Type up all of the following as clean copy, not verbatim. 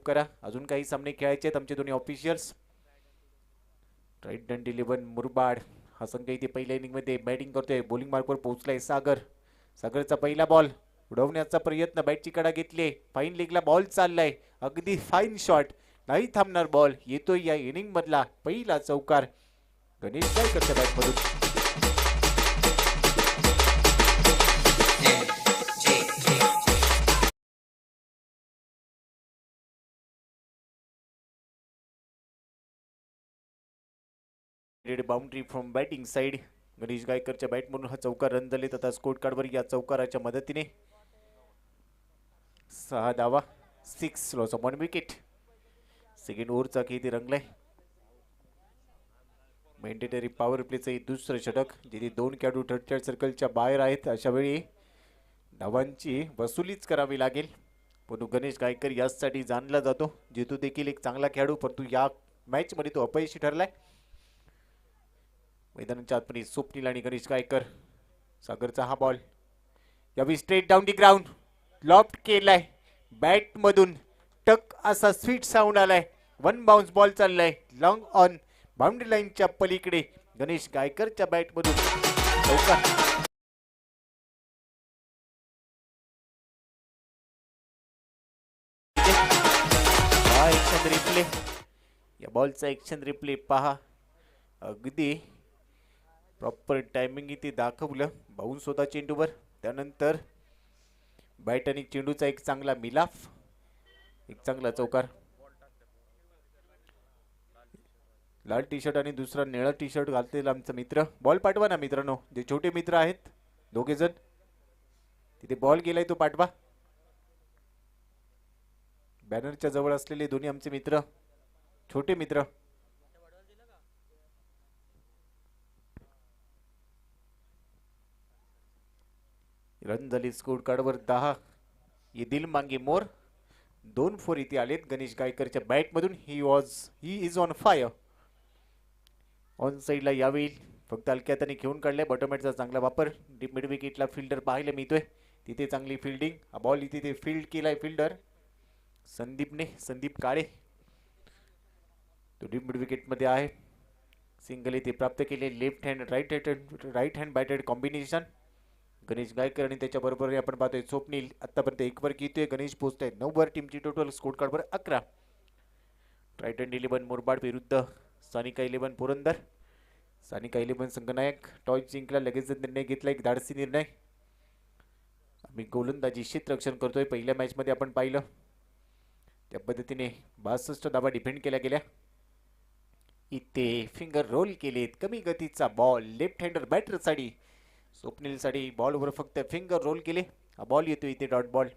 Up करा. अजून काही सामने खेळायचे आहेत आमचे दोन्ही ऑफिशियल्स. ट्रायडंट 11 मुरबाड हा संघ इथे पहिल्या इनिंगमध्ये बॅटिंग करतोय. बॉलिंग मार्कवर पोहोचलाय सागर. सागरचा पहिला बॉल उडवण्याचा प्रयत्न, बॅटची कडा घेतली. फाईन लेगला बॉल चाललाय, अगदी फाईन शॉट, नाही थांबणार बॉल. येतोय या इनिंग मधला पहिला चौकार गणेश गायकरच्या बॅटमधून. Boundary from batting side. Ganesh गायकरच्या बॅटमधून हा चौकार रन झाले. आता स्कोर कार्डवर या चौकाराच्या मदतीने 6 धावा, 6 लॉस ऑफ 1 विकेट. सेकंड ओव्हरचा किती रंगलाय. मॅन्डेटरी पॉवर प्लेचं दुसरं षटक, जिथे 2 खेळाडू थर्ड सर्कलच्या बाहेर आहेत. अशा वेळी धावांची वसुलीच करावी लागेल. परंतु गणेश गायकर यासाठी जाणला जातो. जितू देखील एक चांगला खेळाडू, परंतु या मॅच मध्ये तो अपयशी ठरलाय. मैदानाच्या आतमध्ये स्वप्नील आणि गणेश गायकर. सागरचा हा बॉल यावेळी straight down the ground, loft केलाय बॅट मधून. टक असा स्वीट साऊंड आलाय. 1 बाउन्स बॉल चाललाय लॉंग ऑन बाउंड्री लाईनच्या पलीकडे. गणेश गायकरच्या बॅट मधून चौकार. हा एक्शन रिप्ले, या बॉलचा एक्शन रिप्ले पहा. अगदी प्रॉपर टायमिंग इथे दाखवलं. बाउन्स होता चेंडूवर, त्यानंतर बॅट आणि चेंडूचा एक चांगला मिलाफ, एक चांगला चौकार. लाल टी शर्ट आणि दुसरा निळा टी शर्ट घालतील आमचा मित्र. बॉल पाठवा ना मित्रांनो, जे छोटे मित्र आहेत दोघे जण, तिथे बॉल गेलाय तो पाठवा. बॅनरच्या जवळ असलेले दोन्ही आमचे मित्र, छोटे मित्र. रन झाली स्कोर कार्डवर 10. ये दिल मांगे मोर. 2 4 इथे आलेत गणेश गायकरच्या बॅट मधून. He is on fire. On साइडला यावेळी फक्त हलक्या हाताने घेऊन काढलाय. बॉटोमॅटचा चांगला वापर. डीप मिड विकेटला फिल्डर पाहायला मिळतोय, तिथे चांगली फिल्डिंग. हा बॉल इथे फील्ड केलाय फिल्डर संदीपने, संदीप काळे. तो डीप मिड विकेट मध्ये आहे. सिंगल इथे प्राप्त केले. Left hand right hand batted combination. Ganesh Gaikar आणि त्याच्याबरोबर आपण पाहतोय स्वप्नील. आतापर्यंत 1 वर घेतोय. गणेश पोहोचतोय 9 वर. टीमची टोटल स्कोर कार्डवर 11. ट्रायडंट 11 मुरबाड विरुद्ध सानिका 11 पुरंदर. सानिका 11 संघनायक टॉस जिंकला, लगेच निर्णय घेतला, एक धाडसी निर्णय. आम्ही गोलंदाजी क्षेत्ररक्षण करतोय. पहिल्या मॅच मध्ये आपण पाहिलं त्या पद्धतीने 62 धावा डिफेंड केल्या गेल्या. इथे फिंगर रोल केलेत. कमी गतीचा बॉल लेफ्ट हँडर बॅटर साठी, स्वप्नील साठी बॉलवर फक्त फिंगर रोल केले. हा बॉल येतो इथे डॉट बॉल.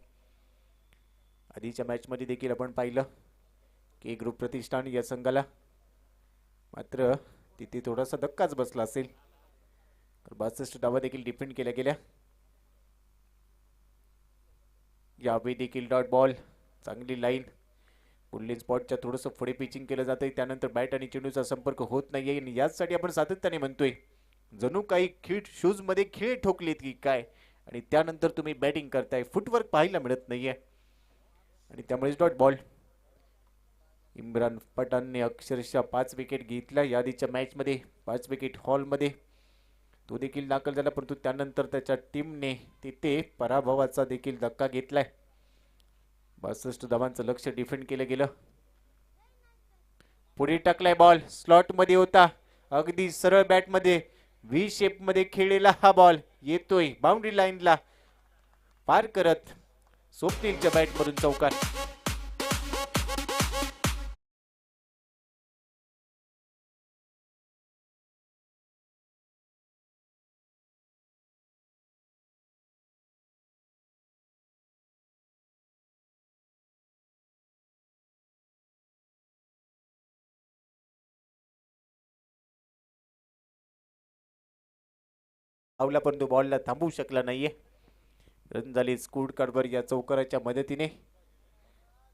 आधीच्या मॅच मध्ये देखील आपण पाहिलं की ग्रुप प्रतिष्ठान या संघाला मात्र तिथे थोडासा धक्काच बसला असेल. 62 धावा देखील डिफेंड केल्या गेल्या. यावेळी देखील डॉट बॉल, चांगली लाईन. गोल्डन स्पॉटच्या थोडंसं पुढे पिचिंग केलं जातंय. त्यानंतर बॅट आणि चेंडूचा संपर्क होत नाहीये. आणि याचसाठी आपण सातत्याने म्हणतोय जणू काही शूज मध्ये खीळ ठोकलेत की काय, आणि त्यानंतर तुम्ही बॅटिंग करताय. फुटवर्क पाहायला मिळत नाहीये आणि त्यामुळेच डॉट बॉल. इम्रान पठाणने अक्षरशः 5 विकेट घेतल्या. यादीच्या मॅच मध्ये 5 विकेट हॉल मध्ये तो देखील दाखल झाला, परंतु त्यानंतर त्याच्या टीमने तिथे पराभवाचा देखील धक्का घेतलाय. 62 धावांचं लक्ष डिफेंड केलं गेलं. पुढे टाकलाय बॉल, स्लॉट मध्ये होता, अगदी सरळ बॅट मध्ये व्ही शेप मध्ये खेळलेला हा बॉल येतोय बाउंड्री लाईनला पार करत. स्वप्नीलच्या बॅट मधून चौकार. आवला परंतु बॉलला थांबवू शकला नाहीये. रन झाली स्कोर कार्डवर या चौकाराच्या मदतीने.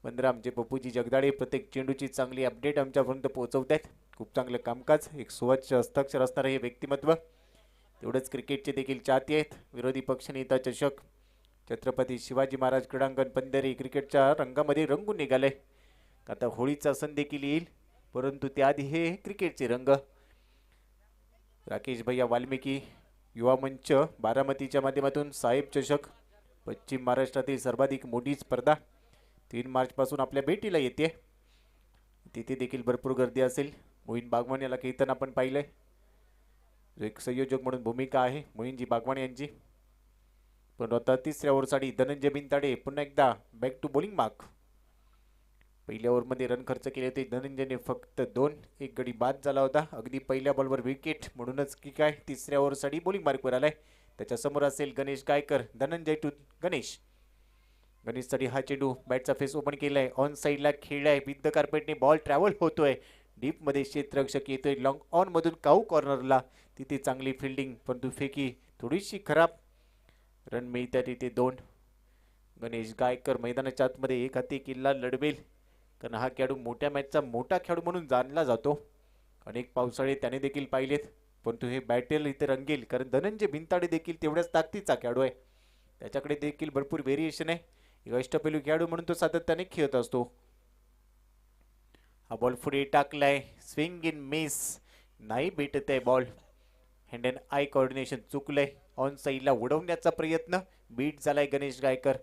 15 आमचे पप्पूजी जगदाळे प्रत्येक चेंडूची चांगली अपडेट आमच्यापर्यंत पोहोचवत आहेत. खूप चांगलं कामकाज, एक सुवाच्य हस्ताक्षर असणारे हे व्यक्तिमत्व. तेवढंच क्रिकेटचे देखील चाहते आहेत. विरोधी पक्षनेता चषक छत्रपती शिवाजी महाराज क्रीडांगण पंधेरी क्रिकेटच्या रंगामध्ये रंगून निघाले. आता होळीचा सण देखील येईल, परंतु त्याआधी हे क्रिकेटचे रंग. राकेश भैया वाल्मिकी युवा मंच बारामतीच्या माध्यमातून साहेब चषक, पश्चिम महाराष्ट्रातील सर्वाधिक मोठी स्पर्धा 3 मार्चपासून आपल्या भेटीला येते. तिथे देखील भरपूर गर्दी असेल. मोहीन बागवान याला कीर्तन आपण पाहिलंय, जो एक संयोजक म्हणून भूमिका आहे मोहीनजी बागवान यांची. पण आता तिसऱ्या ओव्हरसाठी धनंजय बिनताडे पुन्हा एकदा बॅक टू बॉलिंग मार्क. पहिल्या ओव्हरमध्ये रन खर्च केले होते धनंजयने फक्त 2, एक गडी बाद झाला होता अगदी पहिल्या बॉलवर विकेट, म्हणूनच की काय तिसऱ्या ओव्हरसाठी बॉलिंग मार्कवर आलाय. त्याच्या समोर असेल गणेश गायकर. धनंजय टू गणेश. गणेशसाठी हा चेंडू बॅटचा फेस ओपन केलाय, ऑन साईडला खेळलाय, विथ द कार्पेटने बॉल ट्रॅव्हल होतोय, डीप मध्ये क्षेत्ररक्षक येतोय लॉंग ऑन मधून काऊ कॉर्नरला, तिथे चांगली फिल्डिंग परंतु फेकी थोडीशी खराब. रन मिळतात तिथे 2. गणेश गायकर मैदानाच्या आतमध्ये एक हाती किल्ला लढवेल, कारण हा खेळाडू मोठ्या मॅचचा मोठा खेळाडू म्हणून जाणला जातो. अनेक पावसाळे त्याने देखील पाहिलेत, परंतु हे बॅटल इथे रंगेल, कारण धनंजय बिनताडे देखील तेवढ्याच ताकदीचा खेळाडू आहे. त्याच्याकडे देखील भरपूर व्हेरिएशन आहे. एक अष्टपैलू खेळाडू म्हणून तो सातत्याने खेळत असतो. हा बॉल पुढे टाकलाय, स्विंग इन मिस, नाही भेटत आहे ball. Hand and eye coordination चुकलंय, ऑन साईडला उडवण्याचा प्रयत्न, बीट झालाय गणेश गायकर.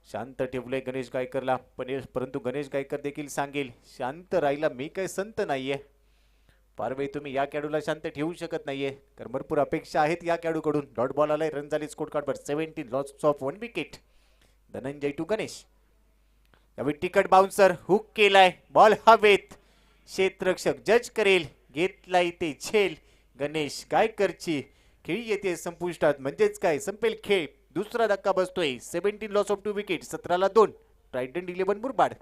शांत ठेवलंय गणेश गायकरला, परंतु गणेश गायकर देखील सांगेल शांत राहिला, मी काही संत नाहीये. फार वेळ तुम्ही या खेळाडूला शांत ठेवू शकत नाहीये, कारण भरपूर अपेक्षा आहेत या खेळाडूकडून. डॉट बॉल आलाय, रन झाली स्कोर कार्डवर 17, loss of 1 wicket. Dhananjay to Ganesh. यावेळी टिकट बाउन्सर हुक केलाय, बॉल हवेत, क्षेत्ररक्षक जज करेल, घेतला इथे झेल. गणेश गायकरची खेळी येते संपुष्टात, म्हणजेच काय संपेल खेळ. दुसरा धक्का बसतोय, 17 लॉस ऑफ 2 विकेट, 17ला 2. ट्रायडंट 11 मुरबाड.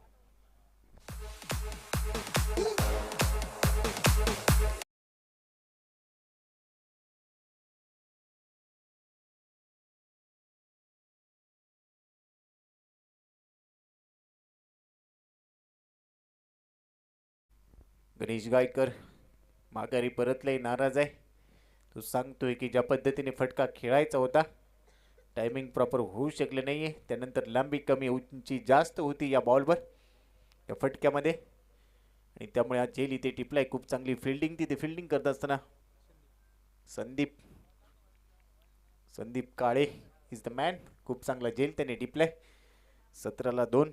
गणेश गायकर माघारी परतलाय, नाराज आहे. तो सांगतोय की ज्या पद्धतीने फटका खेळायचा होता टायमिंग प्रॉपर होऊ शकले नाहीये. त्यानंतर लांबी कमी, उंची जास्त होती या बॉलवर, या फटक्यामध्ये, आणि त्यामुळे हा झेल इथे टिपलाय. खूप चांगली फिल्डिंग तिथे फिल्डिंग करत असताना Sandeep Kale is the man. खूप चांगला झेल त्याने टिपलाय. 17ला 2.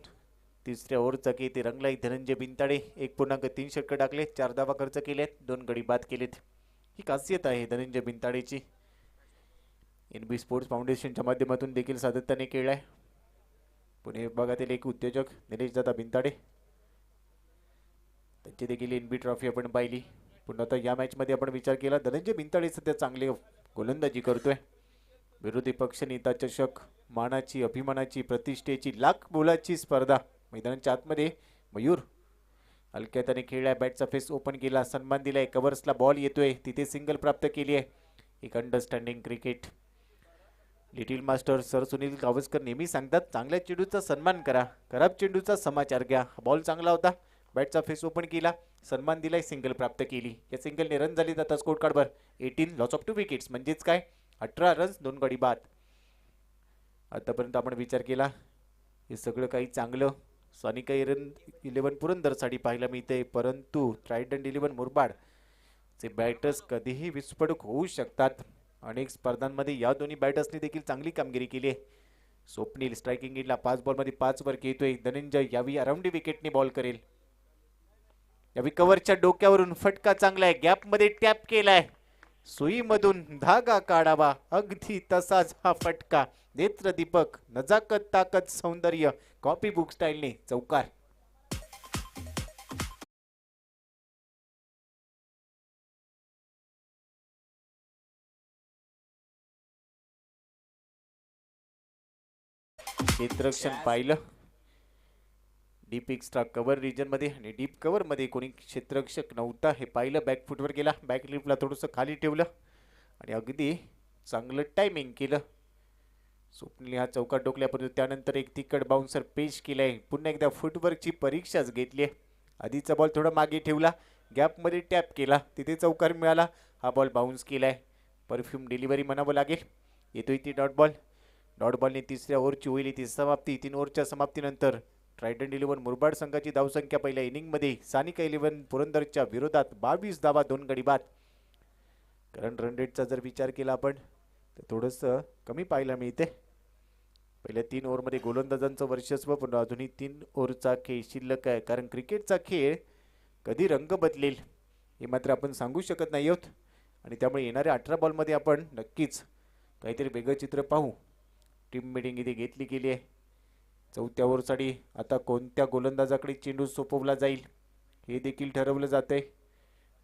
तिसऱ्या ओव्हरचा की ते रंगलाय धनंजय बिनताडे. 1.3 षटकं टाकले, 4 धावा खर्च केलेत, 2 गडी बाद केलेत. ही खासियत आहे धनंजय बिनताडेची. NB स्पोर्ट्स फाउंडेशनच्या माध्यमातून देखील सातत्याने खेळलाय. पुणे विभागातील एक उद्योजक निलेश दादा बिनताडे, त्यांची देखील NB ट्रॉफी आपण पाहिली. पुन्हा आता या मॅचमध्ये आपण विचार केला, धनंजय बिनताडे सध्या चांगली गोलंदाजी करतोय. विरोधी पक्ष नेता चषक, मानाची, अभिमानाची, प्रतिष्ठेची, लाख बोलाची स्पर्धा मैदानाच्या आतमध्ये. मयूर हलक्यात खेळलाय, बॅटचा फेस ओपन केला, सन्मान दिलाय, कव्हर्सला बॉल येतोय, तिथे सिंगल प्राप्त केली आहे. एक understanding cricket. Little master sir Sunil Gavaskar नेहमी सांगतात, चांगल्या चेंडूचा सन्मान करा, खराब चेंडूचा समाचार घ्या. बॉल चांगला होता, बॅटचा फेस ओपन केला, सन्मान दिलाय, सिंगल प्राप्त केली. या सिंगलने रन झाली जातात स्कोर कार्डवर 18, लॉस ऑफ 2 विकेट्स, म्हणजेच काय 18 रन्स, 2 गडी बाद. आतापर्यंत आपण विचार केला हे सगळं काही चांगलं सोनिका 11 पुरंदरसाठी पाहायला मिळते, परंतु ट्रायडंट 11 मुरबाड चे बॅटर्स कधीही विस्फोटक होऊ शकतात. अनेक स्पर्धांमध्ये या दोन्ही बॅटर्सनी देखील चांगली कामगिरी केली आहे. स्वप्नील स्ट्रायकिंग एंडला 5 बॉलमध्ये 5 वर घेतोय. धनंजय यावी अराउंड विकेटने बॉल करेल. यावी कव्हरच्या डोक्यावरून फटका चांगला आहे, गॅपमध्ये टॅप केलाय, सुईमधून धागा काढावा, अगदी तसाच हा फटका. नेत्र दीपक, नजाकत, ताकद, सौंदर्य, कॉपी बुक स्टाईलने चौकार. क्षेत्ररक्षण पाहिलं डीप एक्स्ट्रा कव्हर रिजन मध्ये, आणि डीप कव्हर मध्ये कोणी क्षेत्ररक्षक नव्हता हे पाहिलं. बॅक फुटवर गेला, बॅक लिफ्टला थोडंसं खाली ठेवलं आणि अगदी चांगलं टायमिंग केलं. स्वप्नील हा चौकार टोकल्या, परंतु त्यानंतर एक तिकट बाउन्सर पेश केलाय. पुन्हा एकदा फुटवर्कची परीक्षाच घेतली आहे. आधीचा बॉल थोडा मागे ठेवला, गॅपमध्ये टॅप केला, तिथे चौकार मिळाला. हा बॉल बाउन्स केलाय, परफ्यूम डिलिव्हरी म्हणावं लागेल. येतोय ती डॉट बॉल. डॉट बॉलने तिसऱ्या ओव्हरची होईल ती समाप्ती. 3 ओव्हरच्या समाप्तीनंतर ट्रायडंट 11 मुरबाड संघाची धावसंख्या पहिल्या इनिंगमध्ये सानिका 11 पुरंदरच्या विरोधात 22 धावा 2 गडी बाद. करंट रन रेटचा जर विचार केला आपण तर थोडंसं कमी पाहायला मिळते. पहिल्या 3 ओव्हरमध्ये गोलंदाजांचं वर्चस्व, पण अजूनही 3 ओव्हरचा खेळ शिल्लक आहे. कारण क्रिकेटचा खेळ कधी रंग बदलेल हे मात्र आपण सांगू शकत नाही आहोत. आणि त्यामुळे येणाऱ्या 18 बॉलमध्ये आपण नक्कीच काहीतरी वेगळं चित्र पाहू. टीम मीटिंग इथे घेतली गेली आहे. चौथ्या ओव्हरसाठी आता कोणत्या गोलंदाजाकडे चेंडू सोपवला जाईल हे देखील ठरवलं जाते.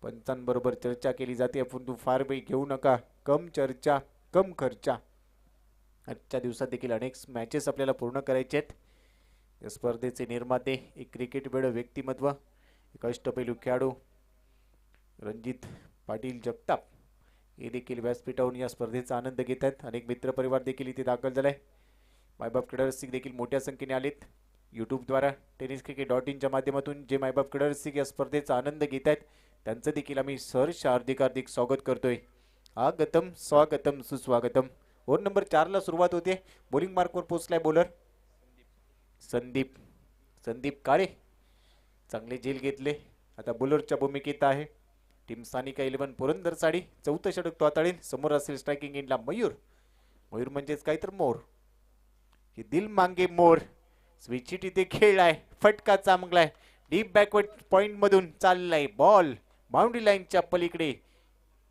पंचांबरोबर चर्चा केली जाते. आपण तू फार वेळ घेऊ नका, कम चर्चा कम खर्चा. आजच्या दिवसात देखील अनेक मॅचेस आपल्याला पूर्ण करायचे आहेत. या स्पर्धेचे निर्माते एक क्रिकेटवेड व्यक्तिमत्व, एक अष्टपैलू खेळाडू रणजित पाटील जगताप हे देखील व्यासपीठावरून या स्पर्धेचा आनंद घेत आहेत. अनेक मित्रपरिवार देखील इथे दाखल झालाय. मायबाप क्रीडरसिक देखील मोठ्या संख्येने आलेत. यूट्यूबद्वारा tenniscricket.in माध्यमातून जे मायबाप क्रीडरसिक या स्पर्धेचा आनंद घेत आहेत त्यांचं देखील आम्ही सहर्ष हार्दिक स्वागत करतोय. आगतम स्वागतम सुस्वागतम. ओव्हर नंबर 4 ला सुरुवात होते. Bowling मार्कवर पोहोचलाय bowler Sandeep Kale. चांगले झेल घेतले. आता बॉलरच्या भूमिकेत आहे टीम सानिका 11 पुरंदर साडी. चौथं षटक तो हाताळेल. समोर असेल स्ट्रायकिंग एंडला मयूर म्हणजेच काय तर मोर. हे दिल मांगे मोर. स्विचिट इथे खेळलाय. फटका चांगलाय. डीप बॅकवर्ड पॉइंट मधून चाललाय बॉल. बाउंड्री लाईनच्या पलीकडे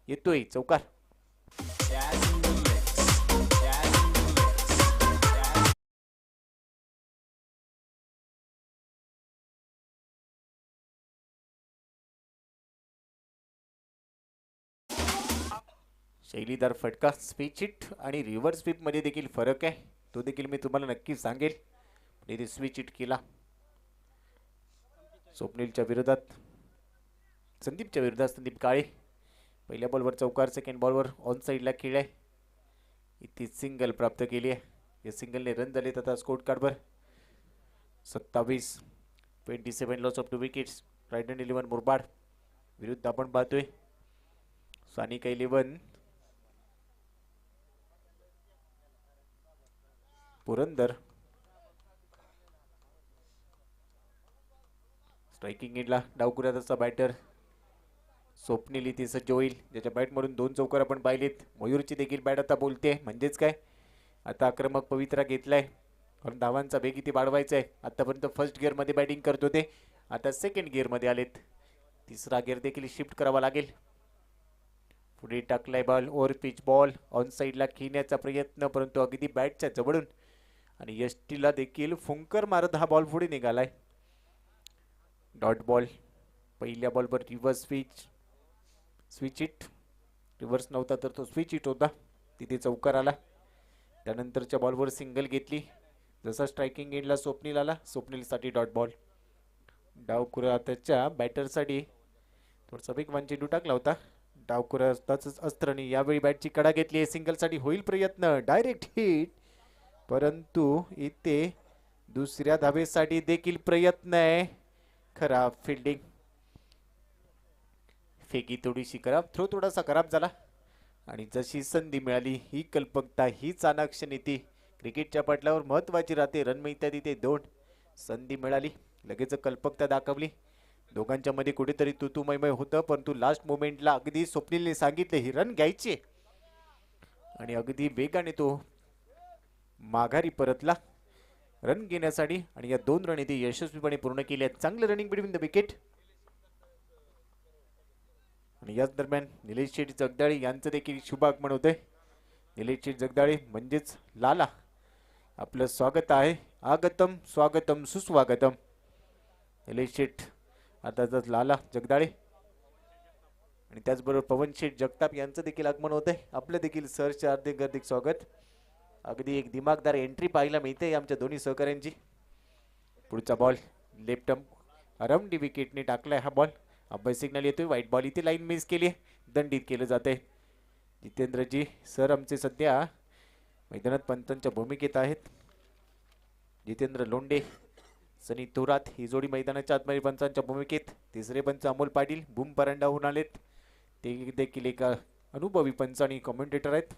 येतोय चौकार. शैलीदार फटका. स्विच हिट आणि रिव्हर्स स्वीप मध्ये देखील फरक आहे. तो देखील मी तुम्हाला नक्की सांगेल. इथे स्विच हिट केला स्वप्नीलच्या विरोधात, संदीपच्या विरोधात संदीप काळे. पहिल्या बॉलवर चौकार. सेकंड बॉलवर ऑन साईडला खेळलाय. इथे सिंगल प्राप्त केली आहे. या सिंगलने रन झालेत आता स्कोर कार्डवर 27. 27 loss of 2 wickets. Trident 11 Murbad विरुद्ध आपण पाहतोय सानिका 11 पुरंदर. स्ट्रायकिंग एंडला डावकुराचा बॅटर स्वप्नील इथे सज्ज होईल, ज्याच्या बॅटमधून 2 चौकार आपण पाहिलेत. मयूरची देखील बॅट आता बोलते. म्हणजेच काय, आता आक्रमक पवित्रा घेतलाय. कारण धावांचा वेग इथे वाढवायचा आहे. आतापर्यंत फर्स्ट गिअरमध्ये बॅटिंग करत होते, आता सेकंड गिअरमध्ये आलेत. तिसरा गिअर देखील शिफ्ट करावा लागेल. पुढे टाकलाय ball. Over pitch ball on साईडला खेळण्याचा प्रयत्न, परंतु अगदी बॅटच्या जवळून आणि यष्टीला देखील फुंकर मारत हा बॉल पुढे निघालाय. Dot ball. पहिल्या बॉलवर रिव्हर्स स्विच हिट. रिव्हर्स नव्हता तर तो स्विच हिट होता. तिथे चौकार आला. त्यानंतरच्या बॉलवर सिंगल घेतली. जसा स्ट्रायकिंग एंडला स्वप्नील आला, स्वप्नीलसाठी डॉट बॉल. डावकुरा त्याच्या बॅटरसाठी थोडासा वेगवान चेंडू टाकला होता. डावकुरा असताच अस्त्राने यावेळी बॅटची कडा घेतली आहे. सिंगलसाठी होईल प्रयत्न. डायरेक्ट हिट, परंतु इथे दुसऱ्या धावेसाठी देखील प्रयत्न आहे. खराब फिल्डिंग. फेकी थोडीशी खराब, थ्रो थोडासा खराब झाला. आणि जशी संधी मिळाली, ही कल्पकता, ही चाणाक्ष नीती क्रिकेटच्या पटलावर महत्वाची राहते. रन मिळतात तिथे 2. संधी मिळाली, लगेच कल्पकता दाखवली. दोघांच्या मध्ये कुठेतरी तुतुमयमय होतं, परंतु लास्ट मोमेंटला अगदी स्वप्नीलने सांगितले ही रन घ्यायची आणि अगदी वेगाने तो माघारी परतला रन घेण्यासाठी. आणि या 2 रन इथे यशस्वीपणे पूर्ण केले आहेत. चांगलं रनिंग बिटवीन द विकेट. आणि याच दरम्यान निलेश शेठ जगदाळे यांचं देखील शुभ आगमन होतंय. निलेश शेठ जगदाळे म्हणजेच लाला, आपलं स्वागत आहे. आगतम स्वागतम सुस्वागतम. निलेश शेठ अर्थातच लाला जगदाळे आणि त्याचबरोबर पवन शेठ जगताप यांचं देखील आगमन होतंय. आपलं देखील सहर्ष हार्दिक स्वागत. अगदी एक दिमागदार एंट्री पाहायला मिळते आमच्या दोन्ही सहकाऱ्यांची. पुढचा बॉल लेफ्ट अराउंड विकेटने टाकलाय हा बॉल. अभय सिग्नल येतोय. White ball. इथे लाईन मिस केली, दंडित केलं जाते. जितेंद्रजी सर आमचे सध्या मैदानात पंचांच्या भूमिकेत आहेत. जितेंद्र लोंडे, सनी थोरात ही जोडी मैदानाच्या आतमध्ये पंचांच्या भूमिकेत. तिसरे पंच अमोल पाटील बूम परांडा होऊन आलेत. ते देखील एक अनुभवी पंच आणि कमेंटेटर आहेत.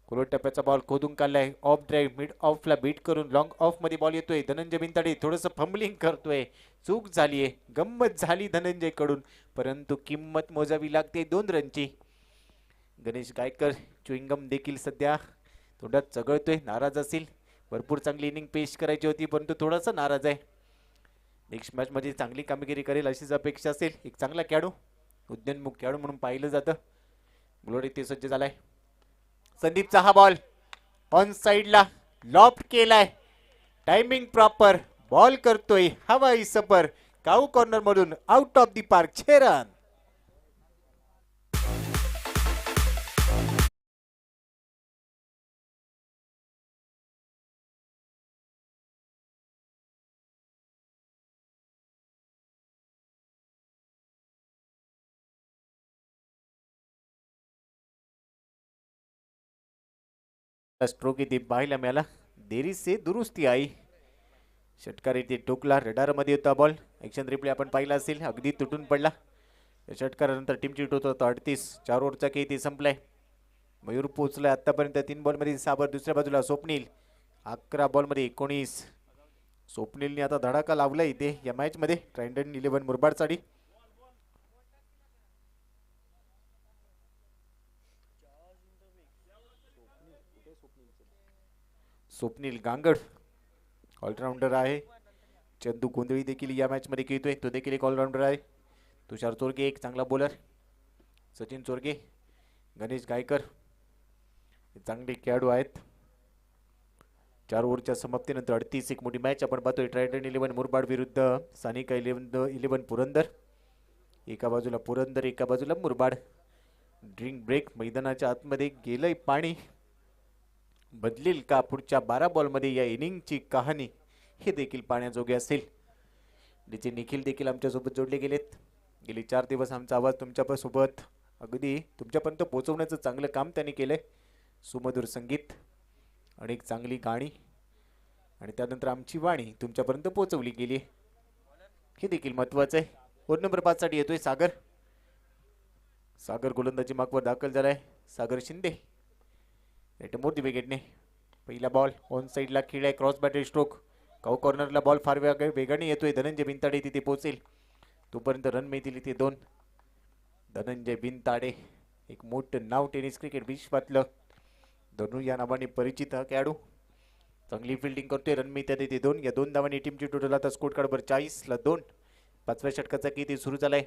खोलट टप्प्याचा बॉल खोदून काढलाय. ऑफ ड्राईव्ह मिड ऑफला बीट करून लॉंग ऑफ मध्ये बॉल येतोय. धनंजय बिनताडे थोडंसं फंबलिंग करतोय. चूक झालीये, गंमत झाली धनंजय कडून, परंतु किंमत मोजावी लागते 2 रनची. गणेश गायकर च्युइंगम देखील सध्या तोंडात चघळतोय. नाराज असेल. भरपूर चांगली इनिंग पेश करायची होती परंतु थोडासा नाराज आहे. नेक्स्ट मॅच मध्ये चांगली कामगिरी करेल अशीच अपेक्षा असेल. एक चांगला खेळाडू, उद्यनमुख खेळाडू म्हणून पाहिलं जातं. बॉलर इथे सज्ज झालाय. संदीपचा हा बॉल ऑन साइडला लॉफ्ट केलाय. Timing proper. बॉल करतोय हवाई सफर. काऊ कॉर्नर मधून out of the park. 6 run. Stroke इथे पाहायला मिळाला. देरी से दुरुस्ती आई. षटकार इथे टोकला. रडार मध्ये होता बॉल. ऍक्शन रिप्ले आपण पाहिला असेल. अगदी तुटून पडला. या षटकारानंतर टीमची टोटल होता 38. 4 ओव्हरचा खेळ इथे संपलाय. मयूर पोहोचलाय आतापर्यंत 3 बॉल मध्ये साबर. दुसऱ्या बाजूला स्वप्नील 11 बॉल मध्ये 19. स्वप्नीलने आता धडाका लावला इथे या मॅच मध्ये. ट्रायडंट 11 मुरबाड साठी. स्वप्नील गांगड ऑलराऊंडर आहे. चंदू गोंधळी देखील या मॅच मध्ये खेळतोय. तो देखील एक ऑलराऊंडर आहे. तुषार चोरगे एक चांगला बॉलर. सचिन चोरगे, गणेश गायकर चांगले खेळाडू आहेत. 4 ओव्हरच्या समाप्तीनंतर 38 एक मोठी मॅच आपण पाहतोय. ट्रायडंट 11 मुरबाड विरुद्ध सानिका 11 पुरंदर. एका बाजूला पुरंदर, एका बाजूला मुरबाड. Drink break. मैदानाच्या आतमध्ये गेलंय पाणी. बदलेल का पुढच्या 12 बॉलमध्ये या इनिंगची कहाणी, हे देखील पाहण्याजोगे असेल. डीजे निखिल देखील आमच्यासोबत जोडले गेलेत. गेली 4 दिवस आमचा आवाज तुमच्यासोबत अगदी तुमच्यापर्यंत पोहोचवण्याचं चांगलं काम त्यांनी केलंय. सुमधुर संगीत, अनेक चांगली गाणी आणि त्यानंतर आमची वाणी तुमच्यापर्यंत पोहोचवली गेली, हे देखील महत्वाचं आहे. ओव्हर नंबर 5 साठी येतोय सागर. सागर गोलंदाजी मार्कवर दाखल झालाय. सागर शिंदे मोदी विकेटने. पहिला बॉल ऑन साइडला खेळलाय. Cross battery stroke. काऊ कॉर्नरला बॉल फार वेगाने येतोय. धनंजय बिनताडे तिथे पोहोचेल तोपर्यंत रन मिळतील इथे 2. धनंजय बिनताडे एक मोठं नाव टेनिस क्रिकेट विश्वातलं. धनु या नावाने परिचित हा खेळाडू. चांगली फिल्डिंग करतोय. रन मिळतात इथे 2. या 2 धावांनी टीमची टोटल आता स्कोर कार्डवर 40ला 2. 5व्या षटकाचा किती सुरू झालाय.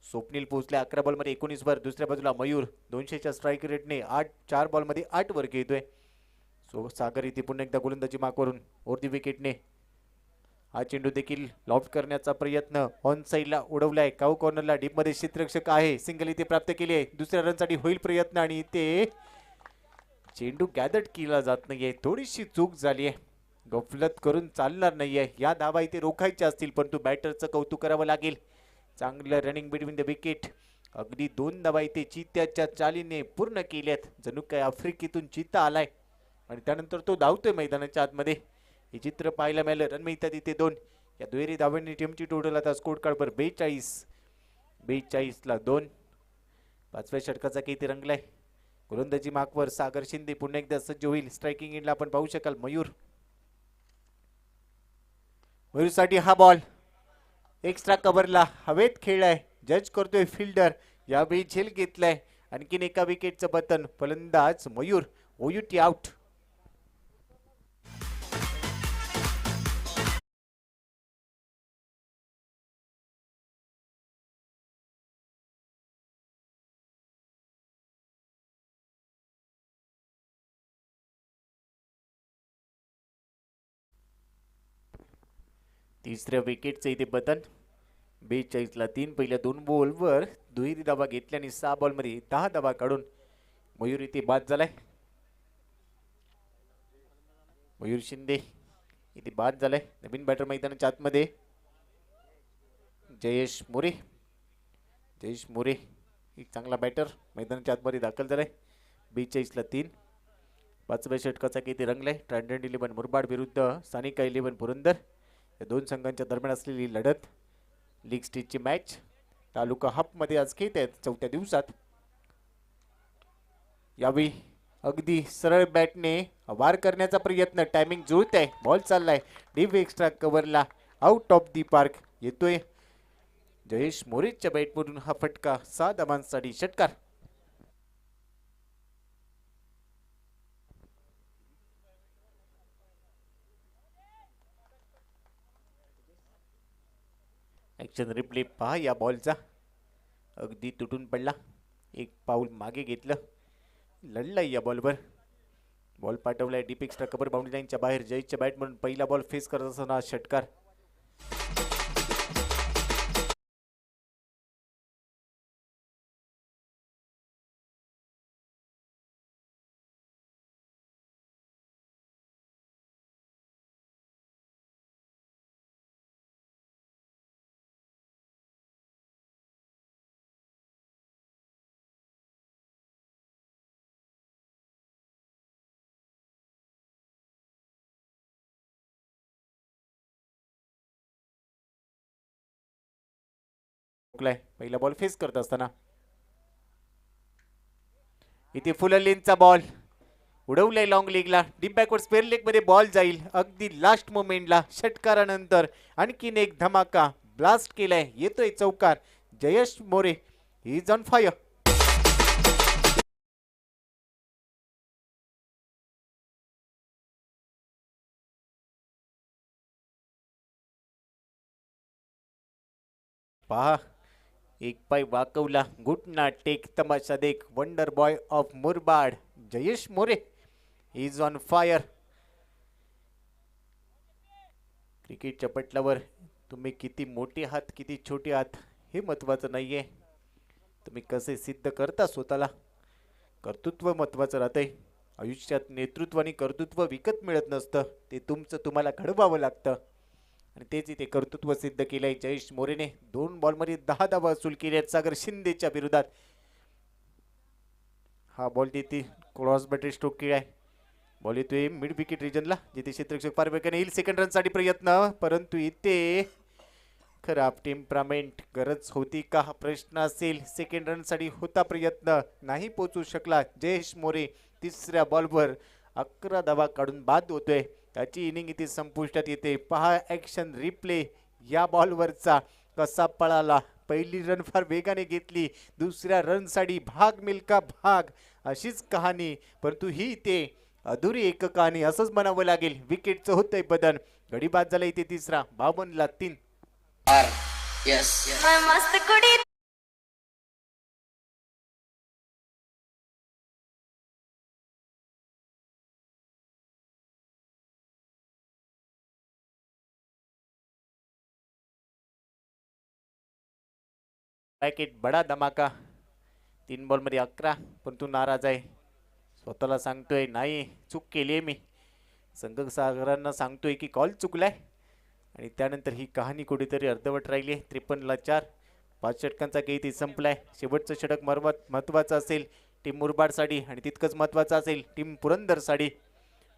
स्वप्नील पोहोचल्या 11 बॉलमध्ये 19 वर. दुसऱ्या बाजूला मयूर 200च्या स्ट्राईक रेटने 4 बॉलमध्ये 8 वर खेळतोय. सागर इथे पुन्हा एकदा गोलंदाजी मार्कवरून ओरदी विकेटने. हा चेंडू देखील लॉफ्ट करण्याचा प्रयत्न ऑन साइडला उडवलाय. काऊ कॉर्नरला डीप मध्ये क्षेत्ररक्षक आहे. सिंगल इथे प्राप्त केली आहे. दुसऱ्या रनसाठी होईल प्रयत्न आणि इथे चेंडू गॅदर केला जात नाहीये. थोडीशी चूक झाली आहे. गफलत करून चालणार नाहीये. या धावा इथे रोखायच्या असतील परंतु बॅटरचं कौतुक करावं लागेल. चांगलं रनिंग बिटवीन द विकेट. अगदी 2 धावा इथे चित्त्याच्या चालीने पूर्ण केल्यात. जणू काय आफ्रिकेतून चित्ता आलाय आणि त्यानंतर तो धावतोय मैदानाच्या आतमध्ये. हे चित्र पाहायला मिळालं. रन मिळतात इथे 2. या दुहेरी धावांनी टीमची टोटल आता स्कोर कार्डवर 42ला 2. 5व्या षटकाचा किती रंगलाय. गोलंदाजी मार्कवर सागर शिंदे पुन्हा एकदा सज्ज होईल. स्ट्रायकिंग एंडला आपण पाहू शकाल मयूर. मयूरसाठी हा बॉल एक्स्ट्रा कव्हरला हवेत खेळलाय. जज करतोय फिल्डर. यावेळी झेल घेतलाय. आणखीन एका विकेटचं पतन. फलंदाज मयूर. ओयुटी आउट. तिसऱ्या विकेटचं इथे पतन. 42ला 3. पहिल्या 2 बॉलवर दुहेरी धावा घेतल्याने 6 बॉलमध्ये 10 धावा काढून मयूर इथे बाद झालाय. मयूर शिंदे इथे बाद झालाय. नवीन बॅटर मैदानाच्या आतमध्ये जयेश मोरे. जयेश मोरे एक चांगला बॅटर मैदानाच्या आतमध्ये दाखल झालाय. 42ला 3. 5व्या षटकाचा किती रंगलाय. ट्रायडंट 11 मुरबाड विरुद्ध सानिका 11 पुरंदर. या 2 संघांच्या दरम्यान असलेली लढत. लीग स्टेजची मॅच तालुका हब मध्ये आज खेळत आहेत 4थ्या दिवसात. यावेळी अगदी सरळ बॅटने वार करण्याचा प्रयत्न. टायमिंग जुळत आहे. बॉल चाललाय डीप एक्स्ट्रा कव्हरला. आउट ऑफ दी पार्क येतोय जयेश मोरेच्या बॅटमधून हा फटका. 6 धावांसाठी षटकार. ऍक्शन रिप्ले पहा या बॉलचा. अगदी तुटून पडला. एक पाऊल मागे घेतलं. लढलाय या बॉलवर. बॉल पाठवलाय डीप एक्स्ट्रा कव्हर बाउंड्री लाईनच्या बाहेर. जयेशच्या बॅट म्हणून पहिला बॉल फेस करत असताना षटकार. पहिला बॉल फेस करत असताना इथे फुल लेनचा बॉल उडवलाय लॉंग लेगला. डीप बॅकवर्ड स्पेअर लेग मध्ये बॉल जाईल अगदी लास्ट मोमेंटला. षटकारानंतर आणखीन एक धमाका ब्लास्ट केलाय. येतोय चौकार. Jayesh More is on fire. पहा एक पाय वाकवला. घुटना टेक तमाशा देख. Wonder boy of Murbad Jayesh More is on fire. क्रिकेटच्या पटलावर तुम्ही किती मोठे आहात किती छोटे आहात हे महत्वाचं नाहीये. तुम्ही कसे सिद्ध करता स्वतःला. कर्तृत्व महत्वाचं राहतंय. आयुष्यात नेतृत्व आणि कर्तृत्व विकत मिळत नसतं. ते तुमचं तुम्हाला घडवावं लागतं. आणि तेच इथे कर्तृत्व सिद्ध केलंय जयेश मोरेने. 2 बॉलमध्ये 10 धावा वसूल केल्यात सागर शिंदेच्या विरोधात. हा बॉल तिथे क्रॉस बॅटरी स्ट्रोक केलाय. बॉल येतोय मिड विकेट रिजनला जिथे क्षेत्ररक्षक फार वेगाने येईल. सेकंड रन साठी प्रयत्न परंतु इथे खराब टेम्परामेंट. गरज होती का हा प्रश्न असेल. सेकंड रन साठी होता प्रयत्न नाही पोहोचू शकला जयेश मोरे. तिसऱ्या बॉलवर 11 धावा काढून बाद होतोय. त्याची इनिंग इथे संपुष्टात येते. पहा ऍक्शन रिप्ले या बॉलवरचा कसा पळाला. पहिली रन फार वेगाने घेतली. दुसऱ्या रन साठी भाग मिल्का भाग अशीच कहाणी. परंतु ही इथे अधुरी एक कहाणी असंच म्हणावं लागेल. विकेटचं होतंय बदन. गडी बाद झाला इथे तिसरा. 52ला 3. मस्त कुडी. पॅकेट बडा धमाका. 3 बॉलमध्ये 11 पण तू नाराज आहे. स्वतःला सांगतोय नाही चूक केली आहे मी. संघसागरांना सांगतोय की कॉल चुकलाय. आणि त्यानंतर ही कहाणी कुठेतरी अर्धवट राहिली आहे. 53ला 4. 5 षटकांचा खेळ इथे संपलाय. शेवटचं षटक महत्वाचं असेल टीम मुरबाडसाठी आणि तितकंच महत्वाचं असेल टीम पुरंदरसाठी.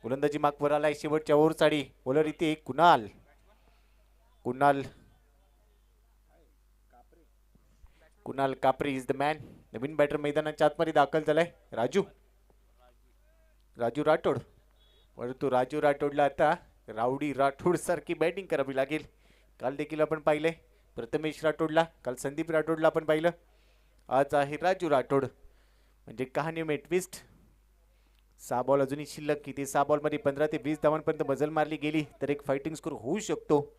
गोलंदाजी मागवर आलाय शेवटच्या ओव्हरसाठी. बॉलर इथे Kunal Kapre is the man. नवीन बॅटर मैदानाच्या आतमध्ये दाखल झालाय. राजू राठोड. परंतु राजू राठोडला आता राऊडी राठोड सारखी बॅटिंग करावी लागेल. काल देखील आपण पाहिलंय प्रथमेश राठोडला. काल संदीप राठोडला आपण पाहिलं. आज आहे राजू राठोड. म्हणजे कहाणी में ट्विस्ट. 6 बॉल अजूनही शिल्लक. किती 6 बॉलमध्ये 15 ते 20 धावांपर्यंत मजल मारली गेली तर एक फायटिंग स्कोर होऊ शकतो.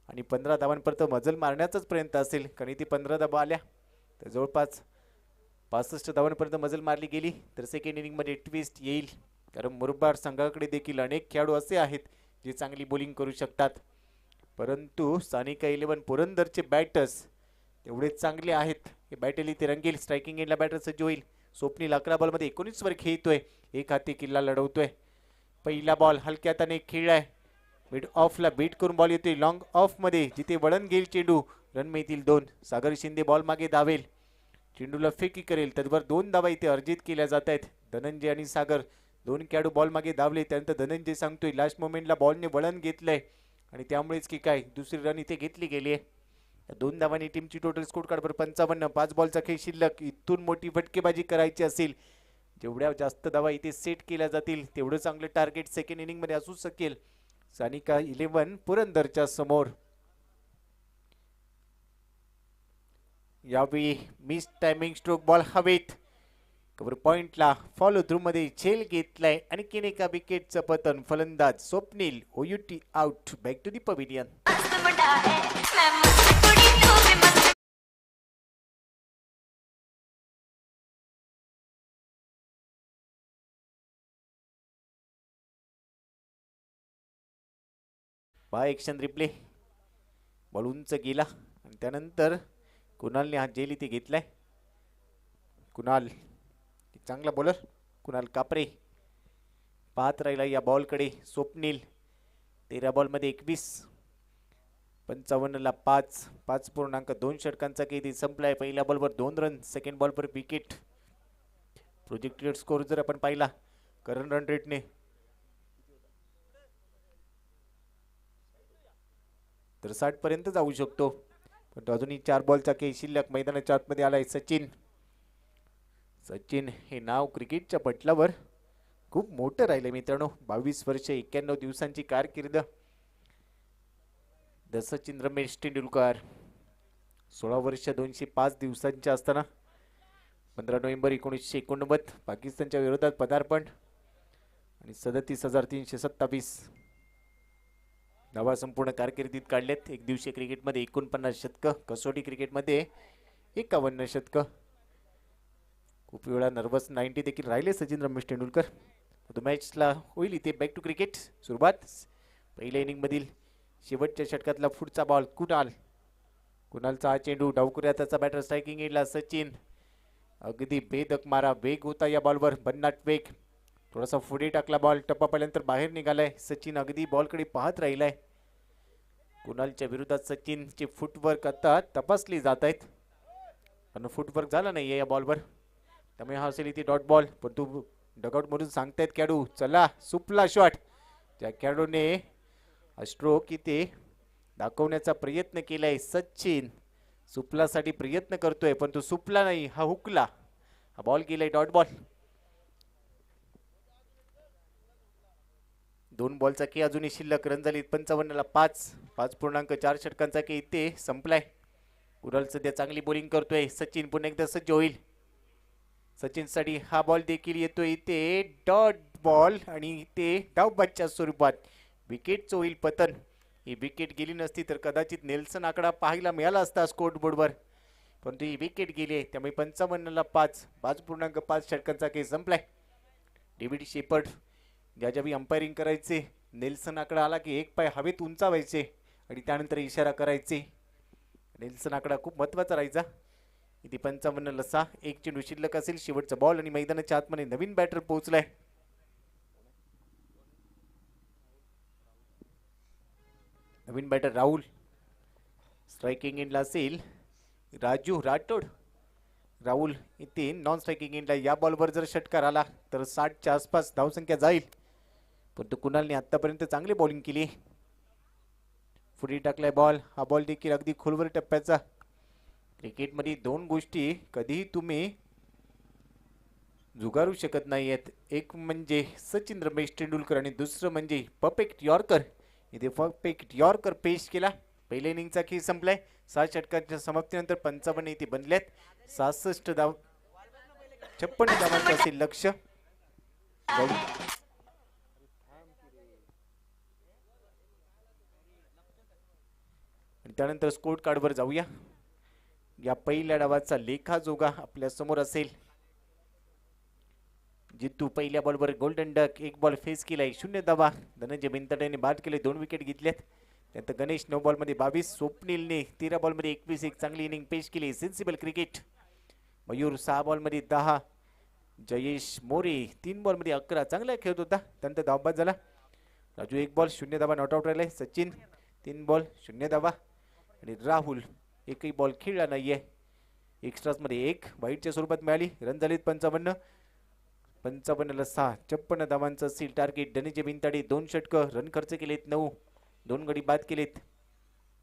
आणि 15 धावांपर्यंत मजल मारण्याचाच प्रयत्न असेल. कारण इथे 15 धावा आल्या तर जवळपास 65 धावांपर्यंत मजल मारली गेली तर सेकंड इनिंगमध्ये ट्विस्ट येईल. कारण मुरबाड संघाकडे देखील अनेक खेळाडू असे आहेत जे चांगली बॉलिंग करू शकतात. परंतु सानिका 11 पुरंदरचे बॅटर्स तेवढेच चांगले आहेत. हे बॅटल इथे रंगेल. स्ट्रायकिंग एंडला बॅटर सज्ज होईल. स्वप्नील 11 बॉलमध्ये 19 वर खेळतोय. एक हाती किल्ला लढवतोय. पहिला बॉल हलक्या हाताने खेळलाय. मिड ऑफला बीट करून बॉल येतोय लॉंग ऑफ मध्ये जिथे वळण घेईल चेंडू. रन मिळतील 2. सागर शिंदे बॉल मागे धावेल. चेंडूला फेकी करेल. त्याचबरोबर 2 धावा इथे अर्जित केल्या जात आहेत. धनंजय आणि सागर 2 खेळाडू बॉल मागे धावले. त्यानंतर धनंजय सांगतोय लास्ट मोमेंटला बॉलने वळण घेतलंय आणि त्यामुळेच की काय दुसरी रन इथे घेतली गेली आहे. 2 धावांनी टीमची टोटल स्कोर कार्ड 55. 5 बॉलचा खेळ शिल्लक. इथून मोठी फटकेबाजी करायची असेल जेवढ्या जास्त धावा इथे सेट केल्या जातील तेवढं चांगलं टार्गेट सेकंड इनिंग मध्ये असू शकेल. सानिका 11 पुरंदरच्या समोर. यावेळी मिस टायमिंग स्ट्रोक बॉल हवेत. कव्हर पॉइंटला फॉलो थ्रू मध्ये झेल घेतलाय आणखीन एका विकेटचं पतन. फलंदाज Swapnil O U T out. Back to the pavilion. By action replay. Ball उंच गेला आणि त्यानंतर कुणालने हा झेल इथे घेतलाय. कुणाल चांगला बॉलर. कुणाल कापरे पाहत राहिला या बॉलकडे. स्वप्नील 13 बॉलमध्ये 21, 55ला 5, 5.2 षटकांचा केदी संपलाय. पहिल्या बॉलवर 2 रन, सेकंड बॉलवर विकेट. प्रोजेक्टेड स्कोर जर आपण पाहिला करंट रन रेटने तर 60 पर्यंत जाऊ शकतो. पण अजूनही 4 बॉलचा खेळ शिल्लक. मैदानाच्या आतमध्ये आलाय सचिन. सचिन हे नाव क्रिकेटच्या पटलावर खूप मोठं राहिले मित्रांनो. 22 वर्ष 91 दिवसांची कारकीर्द. द सचिन रमेश तेंडुलकर. 16 वर्ष 205 दिवसांचे असताना 15 नोव्हेंबर 1989 पाकिस्तानच्या विरोधात पदार्पण आणि 37,327 धावा संपूर्ण कारकिर्दीत काढलेत. एक दिवसीय क्रिकेटमध्ये 49 शतकं, कसोटी क्रिकेटमध्ये 51 शतकं. खूप वेळा नर्वस 90 देखील राहिले सचिन रमेश तेंडुलकर. तो मॅचला होईल इथे बॅक टू क्रिकेट सुरुवात. पहिल्या इनिंग मधील शेवटच्या षटकातला पुढचा बॉल. कुणालचा हा चेंडू डावकुऱ्या. त्याचा बॅटर स्ट्रायकिंग एंडला सचिन. अगदी बेधक मारा वेग होता या बॉलवर. भन्नाट वेग. थोडासा पुढे टाकला बॉल. टप्पा पाहिल्यानंतर बाहेर निघालाय. सचिन अगदी बॉलकडे पाहत राहिलाय. कुणालच्या विरोधात सचिनचे फुटवर्क आता तपासली जात आहेत. पण फुटवर्क झाला नाहीये या बॉलवर. त्यामुळे हा असेल इथे डॉट बॉल. पण तू डगआउट मधून सांगतायत खेळाडू चला सुपला शॉट. त्या खेळाडूने स्ट्रोक इथे दाखवण्याचा प्रयत्न केलाय. सचिन सुपलासाठी प्रयत्न करतोय पण तो सुपला नाही, हा हुकला. हा बॉल गेलाय डॉट बॉल. 2 बॉलचा के अजूनही शिल्लक. रन झाली 55ला 5, 5.4 षटकांचा के इथे संपलाय. कुणाल सध्या चांगली बॉलिंग करतोय. सचिन पुन्हा एकदा सज्ज होईल. सचिन साठी हा बॉल देखील येतोय इथे डॉट बॉल आणि इथे डावबादच्या स्वरूपात विकेटचं होईल पतन. ही विकेट गेली नसती तर कदाचित नेल्सन आकडा पाहायला मिळाला असता स्कोर बोर्डवर. परंतु ही विकेट गेली आहे त्यामुळे 55ला 5, 5.5 षटकांचा खेळ संपलाय. डेव्हिड शेपर्ड ज्यावेळी अंपायरिंग करायचे नेल्सन आकडा आला की एक पाय हवेत उंचावायचे आणि त्यानंतर इशारा करायचे. नेल्सन आकडा खूप महत्वाचा राहायचा. इथे 55ला 6, एक चेंडू शिल्लक असेल. शेवटचा बॉल आणि मैदानाच्या आतमध्ये नवीन बॅटर पोहोचलाय. नवीन बॅटर राहुल. स्ट्रायकिंग एंडला असेल राजू राठोड. राहुल इथे नॉन स्ट्रायकिंग एंडला. या बॉलवर जर षटकार आला तर 60च्या आसपास धावसंख्या जाईल. पण तो कुणालने आतापर्यंत चांगली बॉलिंग केली. पुढे टाकलाय बॉल. हा बॉल देखील अगदी खोलवर टप्प्याचा. क्रिकेटमध्ये 2 गोष्टी कधीही तुम्ही जुगारू शकत नाहीयेत. एक म्हणजे सचिन रमेश तेंडुलकर आणि दुसरं म्हणजे परफेक्ट यॉर्कर. इथे परफेक्ट यॉर्कर पेश केला. पहिल्या इनिंगचा खेळ संपलाय. 6 षटकांच्या समाप्तीनंतर 55 इथे बनल्यात. 66 धाव 56 धावांचं असेल लक्ष. आणि त्यानंतर स्कोर कार्डवर जाऊया. या पहिल्या डावाचा लेखाजोगा आपल्या समोर असेल. जितू पहिल्या बॉलवर गोल्डन डक. 1 बॉल फेस केलाय. 0 धावा. धनंजय बिनतड्याने बाद केले. 2 विकेट घेतल्यात. त्यानंतर गणेश 9 बॉलमध्ये 22. स्वप्नीलने 13 बॉलमध्ये 21 एक चांगली इनिंग पेश केली. Sensible cricket. मयूर 6 बॉलमध्ये 10. जयेश मोरे 3 बॉलमध्ये 11 चांगला खेळत होता. त्यानंतर धावबाद झाला. राजू 1 बॉल 0 धावा नॉट आउट राहिलाय. सचिन 3 बॉल 0 धावा आणि राहुल एकही बॉल खेळला नाहीये. एक्स्ट्रास मध्ये 1 वाईटच्या स्वरूपात मिळाली. रन झालीत 55. 55ला 6, 56 धावांचं असेल टार्गेट. धनंजय बिनताडे 2 षटकं. रन खर्च केलेत 9, 2 गडी बाद केलेत.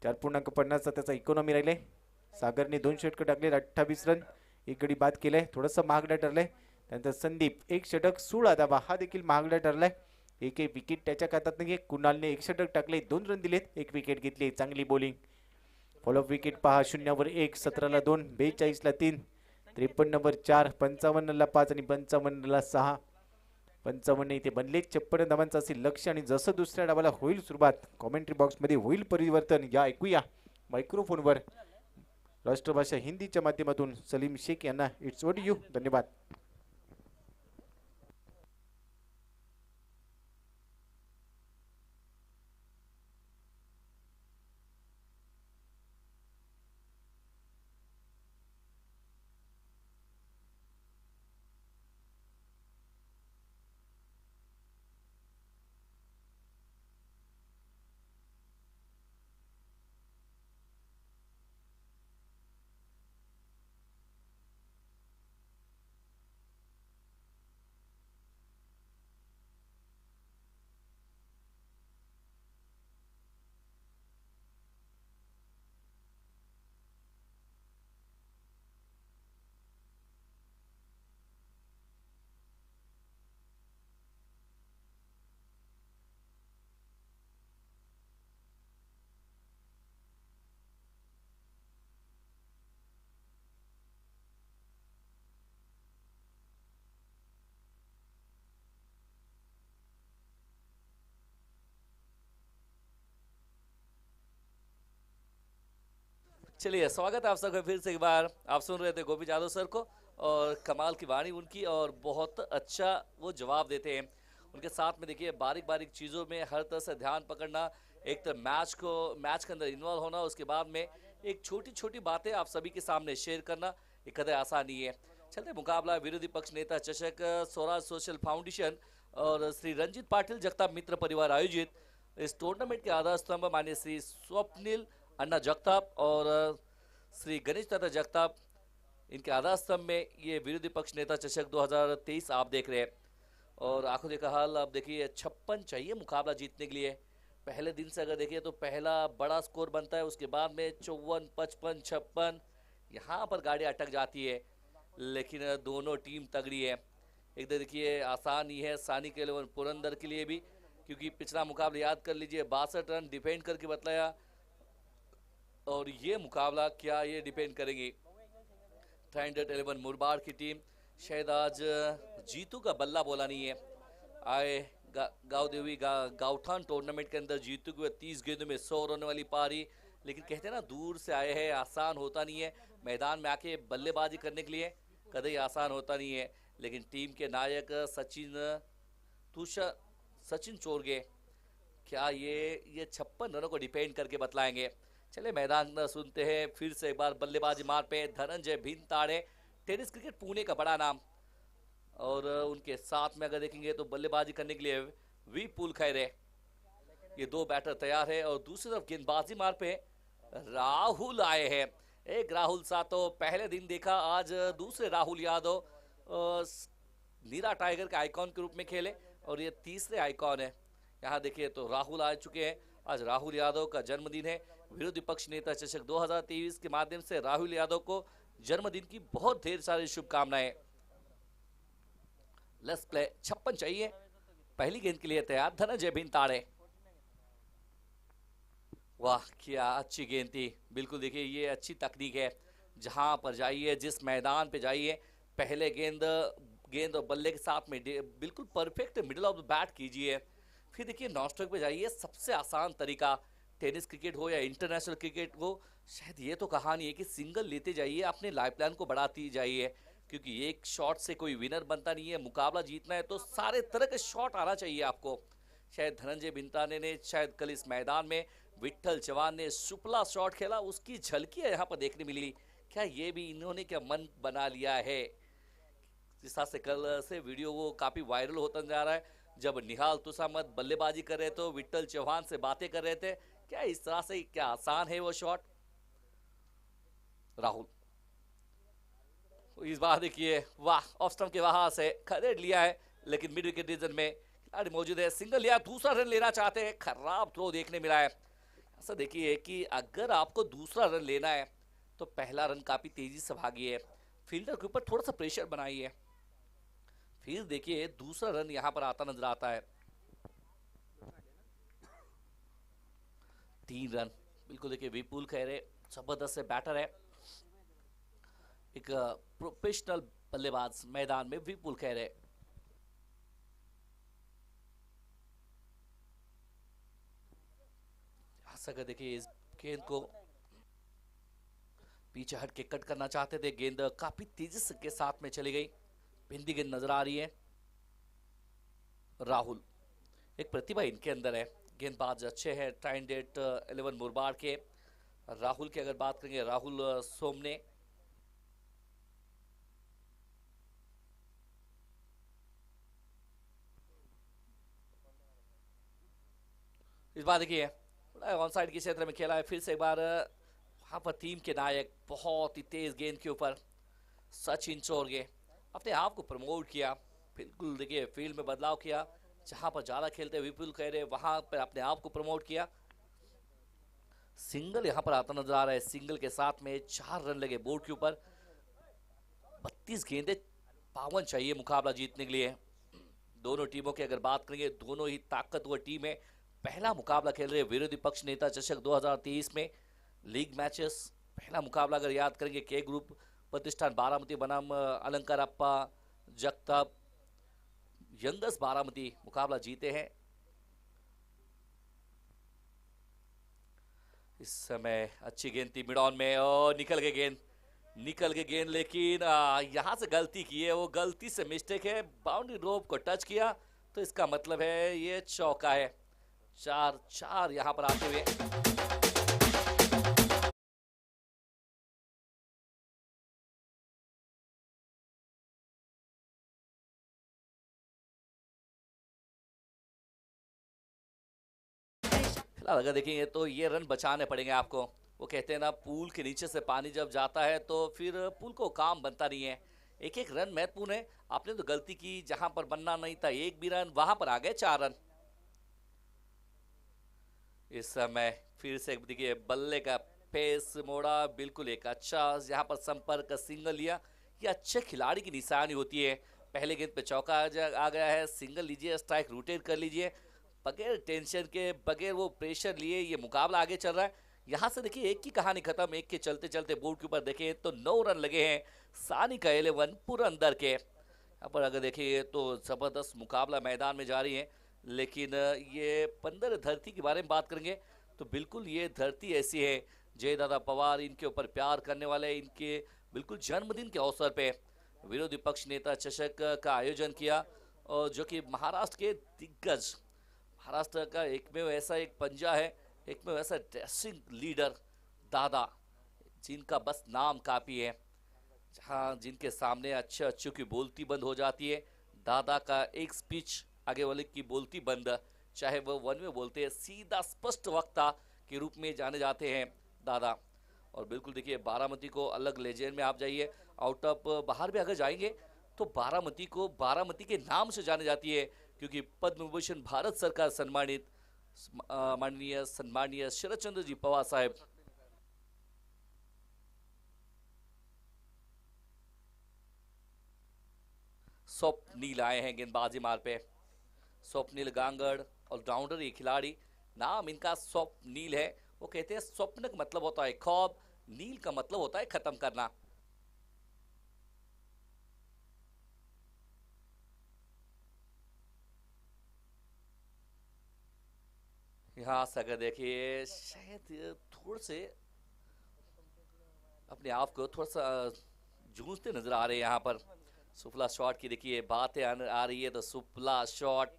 4.50 त्याचा इकॉनॉमी राहिलाय. सागरने 2 षटकं टाकले. 28 रन, 1 गडी बाद केलाय. थोडंसं महागडा ठरलाय. त्यानंतर संदीप 1 षटक 16 धावा, हा देखील महागडा ठरलाय. एक विकेट त्याच्या खात्यात नाही. कुणालने 1 षटक टाकले, 2 रन दिलेत, 1 विकेट घेतली. चांगली बॉलिंग. फॉलोअप विकेट पहा. 0 वर 1, 17 ला 2, 42 ला 3, 53 वर 4, 55 ला 5 आणि 55 ला 6. 55 इथे बनले. 56 धावांचा असेल लक्ष. आणि जसं दुसऱ्या डावाला होईल सुरुवात, कॉमेंट्री बॉक्स मध्ये होईल परिवर्तन, या ऐकूया मायक्रोफोनवर राष्ट्रभाषा हिंदीच्या माध्यमातून सलीम शेख यांना. It's over to you. धन्यवाद. चलिए, स्वागत है आप सबका फिर से एक बार. आप सुन रहे थे गोपी यादव सर को, और कमाल की वाणी उनकी, और बहुत अच्छा वो जवाब देते हैं. उनके साथ में देखिए बारीक बारीक चीज़ों में हर तरह से ध्यान पकड़ना, एक तो मैच के अंदर इन्वॉल्व होना, उसके बाद में एक छोटी छोटी बातें आप सभी के सामने शेयर करना एक कदर आसान नहीं है. चलते मुकाबला विरोधी पक्ष नेता चषक स्वराज सोशल फाउंडेशन और श्री रंजीत पाटिल जगताप मित्र परिवार आयोजित इस टूर्नामेंट के आधार स्तंभ माननीय श्री स्वप्निल अन्ना जगताप और श्री गणेश दादा जगताप, इनके आधार स्तंभ में ये विरोधी पक्ष नेता चषक 2023 आप देख रहे हैं. और आंखों देखा हाल आप देखिए, 56 चाहिए मुकाबला जीतने के लिए. पहले दिन से अगर देखिए तो पहला बड़ा स्कोर बनता है, उसके बाद में 54, 55, 56, यहाँ पर गाड़ी अटक जाती है. लेकिन दोनों टीम तगड़ी है. एक तो देखिए आसान ही है सैनिक 11 पुरंदर के लिए भी, क्योंकि पिछला मुकाबला याद कर लीजिए, 62 रन डिफेंड करके बतलाया. और ये मुकाबला क्या ये डिपेंड करेंगी 311 मुरबाड़ की टीम. शायद आज जीतू का बल्ला बोला नहीं है. आए गाँव देवी गाँवठान टूर्नामेंट के अंदर जीतू को 30 गेंदों में 100 रन वाली पारी. लेकिन कहते हैं ना, दूर से आए हैं, आसान होता नहीं है. मैदान में आके बल्लेबाजी करने के लिए कभी आसान होता नहीं है. लेकिन टीम के नायक सचिन चोरगे क्या ये 56 रनों को डिपेंड करके बतलाएंगे. चले मैदान सुनते हैं फिर से एक बार. बल्लेबाजी मार पे धनंजय भिनताड़े, टेनिस क्रिकेट पुणे का बड़ा नाम. और उनके साथ में अगर देखेंगे तो बल्लेबाजी करने के लिए वी पुल खैरे. ये 2 बैटर तैयार है. और दूसरी तरफ गेंदबाजी मार पे राहुल आए हैं. एक राहुल सातो पहले दिन देखा, आज दूसरे राहुल यादव नीरा टाइगर के आइकॉन के रूप में खेले, और ये तीसरे आइकॉन है. यहाँ देखिए तो राहुल आ चुके हैं. आज राहुल यादव का जन्मदिन है. विरोधी पक्ष नेता चषक 2023 के माध्यम से राहुल यादव को जन्मदिन की बहुत ढेर सारी शुभकामनाएं. Let's play. 56 चाहिए. पहली गेंद के लिए तैयार धनंजय भिनताड़े. वाह क्या अच्छी गेंद थी. बिल्कुल देखिए ये अच्छी तकनीक है. जहां पर जाइए, जिस मैदान पे जाइए, पहले गेंद और बल्ले के साथ में बिल्कुल perfect middle of the bat कीजिए. फिर देखिए नॉन स्ट्राइक पे जाइए. सबसे आसान तरीका, टेनिस क्रिकेट हो या इंटरनेशनल क्रिकेट हो, शायद ये तो कहानी है कि सिंगल लेते जाइए, अपने लाइफलाइन को बढ़ाती जाइए. क्योंकि एक शॉट से कोई विनर बनता नहीं है. मुकाबला जीतना है तो सारे तरह के शॉट आना चाहिए आपको. शायद धनंजय भिनताड़े ने शायद कल इस मैदान में विट्ठल चौहान ने सुपला शॉट खेला, उसकी झलकी यहाँ पर देखने मिली. क्या ये भी इन्होंने क्या मन बना लिया है. जिस तरह से कल से वीडियो वो काफ़ी वायरल होता जा रहा है, जब निहाल तुसामत बल्लेबाजी कर रहे थे, विट्ठल चौहान से बातें कर रहे थे. क्या इस तरह से क्या आसान है वो शॉट. राहुल इस बार देखिए, वाह ऑफ स्टंप के वहां से खदेड़ लिया है, लेकिन मिड विकेट रीजन में खिलाड़ी मौजूद है. सिंगल लिया, दूसरा रन लेना चाहते हैं, खराब थ्रो देखने मिला है. ऐसा देखिए कि अगर आपको दूसरा रन लेना है तो पहला रन काफी तेजी से भागिए, फील्डर के ऊपर थोड़ा सा प्रेशर बनाइए. फिर देखिए दूसरा रन यहाँ पर आता नजर आता है। 3 रन। बिल्कुल देखिए विपुल खैरे जबरदस्त से बैटर है, एक प्रोफेशनल बल्लेबाज मैदान में विपुल खैरे। अगर देखिए इस गेंद को पीछे हट के कट करना चाहते थे, गेंद काफी तेजी से के साथ में चली गई। बिंदी गेंद नजर आ रही है। राहुल, एक प्रतिभा इनके अंदर है, गेंदबाज अच्छे हैं टाइंडेट 11 मुरबाड के। राहुल की अगर बात करेंगे, राहुल सोमने, इस बार देखिए ऑन साइड के क्षेत्र में खेला है। फिर से एक बार वहां पर टीम के नायक बहुत ही तेज गेंद के ऊपर सचिन चोरगे अपने आप को प्रमोट किया। बिल्कुल देखिए फील्ड में बदलाव किया, जहां पर ज्यादा खेलते विपुल खैरे वहां पर अपने आप को प्रमोट किया। सिंगल यहां पर आता नजर आ रहा है। सिंगल के साथ में 4 रन लगे बोर्ड के ऊपर। 32 गेंदे 52 चाहिए मुकाबला जीतने के लिए। दोनों टीमों की अगर बात करेंगे, दोनों ही ताकतवर टीम है। पहला मुकाबला खेल रहे विरोधी पक्ष नेता चषक 2023 में लीग मैचेस। पहला मुकाबला अगर याद करेंगे, के ग्रुप प्रतिष्ठान बारामती बनाम अलंकारप्पा जगताप यंगस बारामती मुकाबला जीते हैं। इस समय अच्छी गेंद थी मिड ऑन में और निकल के गेंद लेकिन यहां से गलती की है, वो गलती से मिस्टेक है, बाउंड्री रोप को टच किया, तो इसका मतलब है ये चौका है। 4-4 यहां पर आते हुए फिलहाल अगर देखेंगे तो ये रन बचाने पड़ेंगे आपको। वो कहते हैं ना, पूल के नीचे से पानी जब जाता है तो फिर पूल को काम बनता नहीं है। एक एक रन महत्वपूर्ण है। आपने तो गलती की, जहां पर बनना नहीं था एक भी रन, वहां पर आ गए 4 रन। इस समय फिर से देखिए बल्ले का पेस मोड़ा, बिल्कुल एक अच्छा यहाँ पर संपर्क सिंगल लिया। ये अच्छे खिलाड़ी की निशानी होती है। पहले गेंद पे चौका आ गया है, सिंगल लीजिए, स्ट्राइक रोटेट कर लीजिए, बगैर टेंशन के, बगैर वो प्रेशर लिए ये मुकाबला आगे चल रहा है। यहाँ से देखिए एक की कहानी खत्म। एक के चलते चलते बोर्ड के ऊपर देखें तो 9 रन लगे हैं सानी का 11 पुरंदर के। यहाँ पर अगर देखिए तो जबरदस्त मुकाबला मैदान में जारी है। लेकिन ये 15 धरती के बारे में बात करेंगे तो बिल्कुल ये धरती ऐसी है, जय दादा पवार इनके ऊपर प्यार करने वाले, इनके बिल्कुल जन्मदिन के अवसर पे विरोधी पक्ष नेता चषक का आयोजन किया। और जो कि महाराष्ट्र के दिग्गज, महाराष्ट्र का एक में ऐसा एक पंजा है, एक में ऐसा ड्रेसिंग लीडर दादा, जिनका बस नाम काफी है, जहाँ जिनके सामने अच्छे अच्छों की बोलती बंद हो जाती है। दादा का एक स्पीच आगे वाले की बोलती बंद, चाहे वो वन में बोलते हैं, सीधा स्पष्ट वक्ता के रूप में जाने जाते हैं दादा। और बिल्कुल देखिए बारामती को अलग लेजेंड में आप जाइए, आउट ऑफ बाहर भी अगर जाएंगे तो बारामती को बारामती के नाम से जाने जाती है, क्योंकि पद्म विभूषण भारत सरकार सम्मानित माननीय सम्मानीय शरद चंद्र जी पवार साहब स्वप्नील आए हैं गेंदबाजी मार पे। स्वप्निल गांगड़ ऑलराउंडर, ये खिलाड़ी, नाम इनका स्वप्नील है। वो कहते हैं स्वप्न का मतलब होता है ख्वाब, नील का मतलब होता है खत्म करना। यहाँ से अगर देखिए शायद थोड़ा से अपने आप को थोड़ा सा जूझते नजर आ रहे हैं यहाँ पर। सुफला शॉट की देखिए बातें आ रही है, तो सुफला शॉट,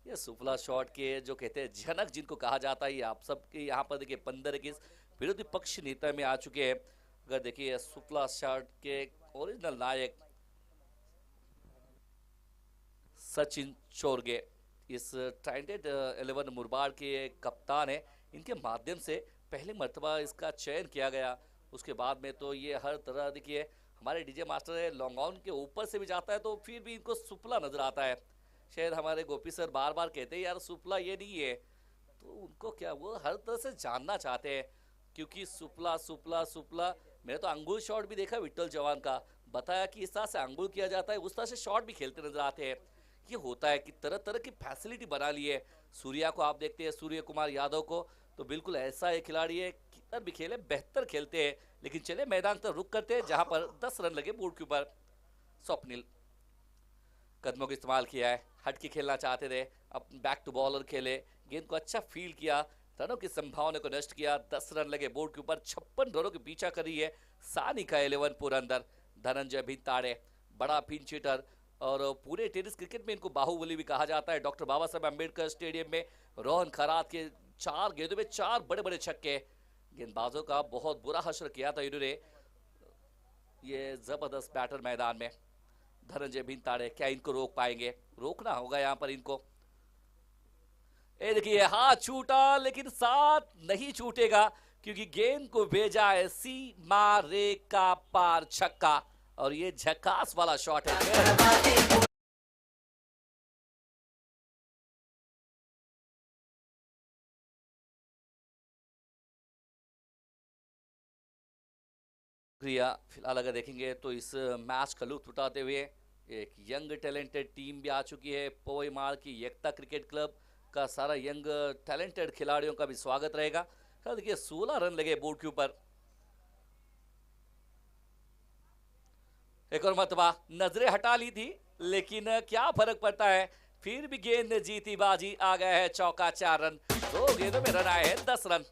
ये सुफला शॉट के जो कहते हैं जनक जिनको कहा जाता है, ये आप सबके यहाँ पर देखिए 15 के विरोधी पक्ष नेता में आ चुके हैं। अगर देखिए सुफला शॉट के ओरिजिनल नायक सचिन चोरगे इस टाइटेड 11 मुरबाड के कप्तान है। इनके माध्यम से पहले मर्तबा इसका चयन किया गया। उसके बाद में तो ये हर तरह देखिए हमारे डीजे मास्टर है, लॉन्ग ऑन के ऊपर से भी जाता है तो फिर भी इनको सुपला नजर आता है। शायद हमारे गोपी सर बार बार कहते हैं यार सुपला ये नहीं है, तो उनको क्या वो हर तरह से जानना चाहते हैं, क्योंकि सुपला सुपला सुपला। मैंने तो अंगूर शॉट भी देखा विट्ठल जवान का, बताया कि इस तरह से अंगुल किया जाता है, उस तरह से शॉट भी खेलते नजर आते हैं। ये होता है कि तरह तरह की फैसिलिटी बना ली है। सूर्या को आप देखते हैं, सूर्य कुमार यादव को, तो बिल्कुल ऐसा एक खिलाड़ी है, किधर भी खेले बेहतर खेलते हैं। लेकिन चले मैदान तक रुक करते हैं जहां पर 10 रन लगे बोर्ड के ऊपर। स्वप्निल कदमों का इस्तेमाल किया है, हट के खेलना चाहते थे, अब बैक टू बॉलर खेले, गेंद को अच्छा फील किया, रनों की संभावना को नष्ट किया। 10 रन लगे बोर्ड के ऊपर, 56 रनों के पीछा करी है सानी का 11 पूरा अंदर। धनंजय भिंताड़े बड़ा पिंच हिटर, और पूरे टेनिस क्रिकेट में इनको बाहुबली भी कहा जाता है। डॉक्टर बाबा साहब अम्बेडकर स्टेडियम में रोहन खरात के 4 गेंदों में 4 बड़े बड़े छक्के। गेंदबाजों का बहुत बुरा हश्र किया था इन्होंने। ये जबरदस्त बैटर मैदान में धनंजय भिंताड़े, क्या इनको रोक पाएंगे? रोकना होगा यहाँ पर इनको। ये देखिए हाथ छूटा, लेकिन साथ नहीं छूटेगा क्योंकि गेंद को भेजा है सीमा रेखा पार छक्का, और ये झकास वाला शॉट है। फिलहाल अगर देखेंगे तो इस मैच का लुत्फ उठाते हुए एक यंग टैलेंटेड टीम भी आ चुकी है। पोईमार की एकता क्रिकेट क्लब का सारा यंग टैलेंटेड खिलाड़ियों का भी स्वागत रहेगा। देखिए 16 रन लगे बोर्ड के ऊपर। एक और मरतबा नजरें हटा ली थी, लेकिन क्या फर्क पड़ता है, फिर भी गेंद ने जीती बाजी। आ गया है चौका, 4 रन। 2 गेंदों में रन आए हैं 10 रन।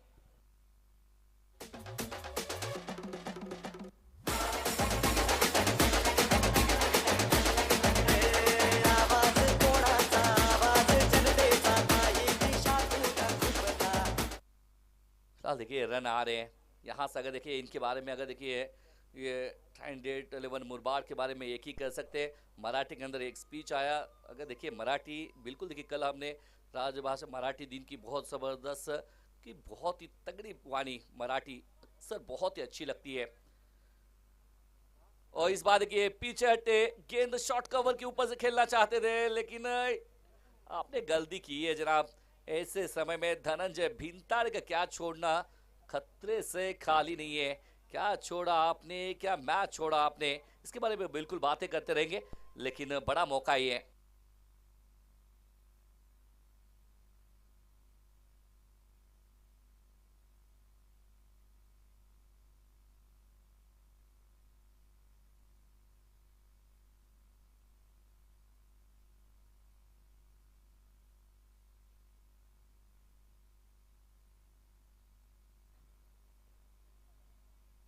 देखिए रन आ रहे हैं यहाँ से। अगर देखिए इनके बारे में, अगर देखिए ये कैंडिडेट 11 मुरबाड के बारे में एक ही कर सकते हैं। मराठी के अंदर एक स्पीच आया, अगर देखिए मराठी बिल्कुल देखिए, कल हमने राजभाषा मराठी दिन की बहुत ज़बरदस्त की बहुत ही तगड़ी वाणी मराठी अक्सर बहुत ही अच्छी लगती है। और इस बार देखिए पीछे हटे, गेंद शॉर्ट कवर के ऊपर से खेलना चाहते थे, लेकिन आपने गलती की है जनाब। ऐसे समय में धनंजय भिंताड़े का क्या छोड़ना खतरे से खाली नहीं है। क्या छोड़ा आपने, क्या मैच छोड़ा आपने, इसके बारे में बिल्कुल बातें करते रहेंगे, लेकिन बड़ा मौका ही है।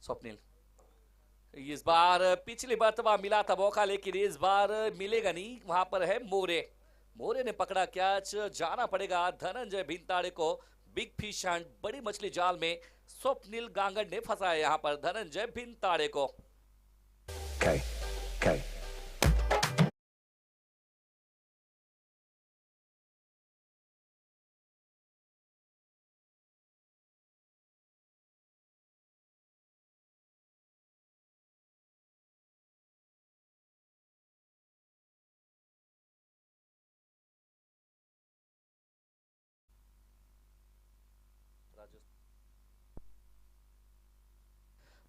स्वप्निल इस बार पिछली मरतबा मिला था मौका, लेकिन इस बार मिलेगा नहीं। वहां पर है मोरे, मोरे ने पकड़ा कैच। जाना पड़ेगा धनंजय भिंताड़े को। बिग फिश एंड बड़ी मछली जाल में स्वप्निल गांगड़ ने फंसाया यहां पर धनंजय भिंताड़े को। Okay. Okay.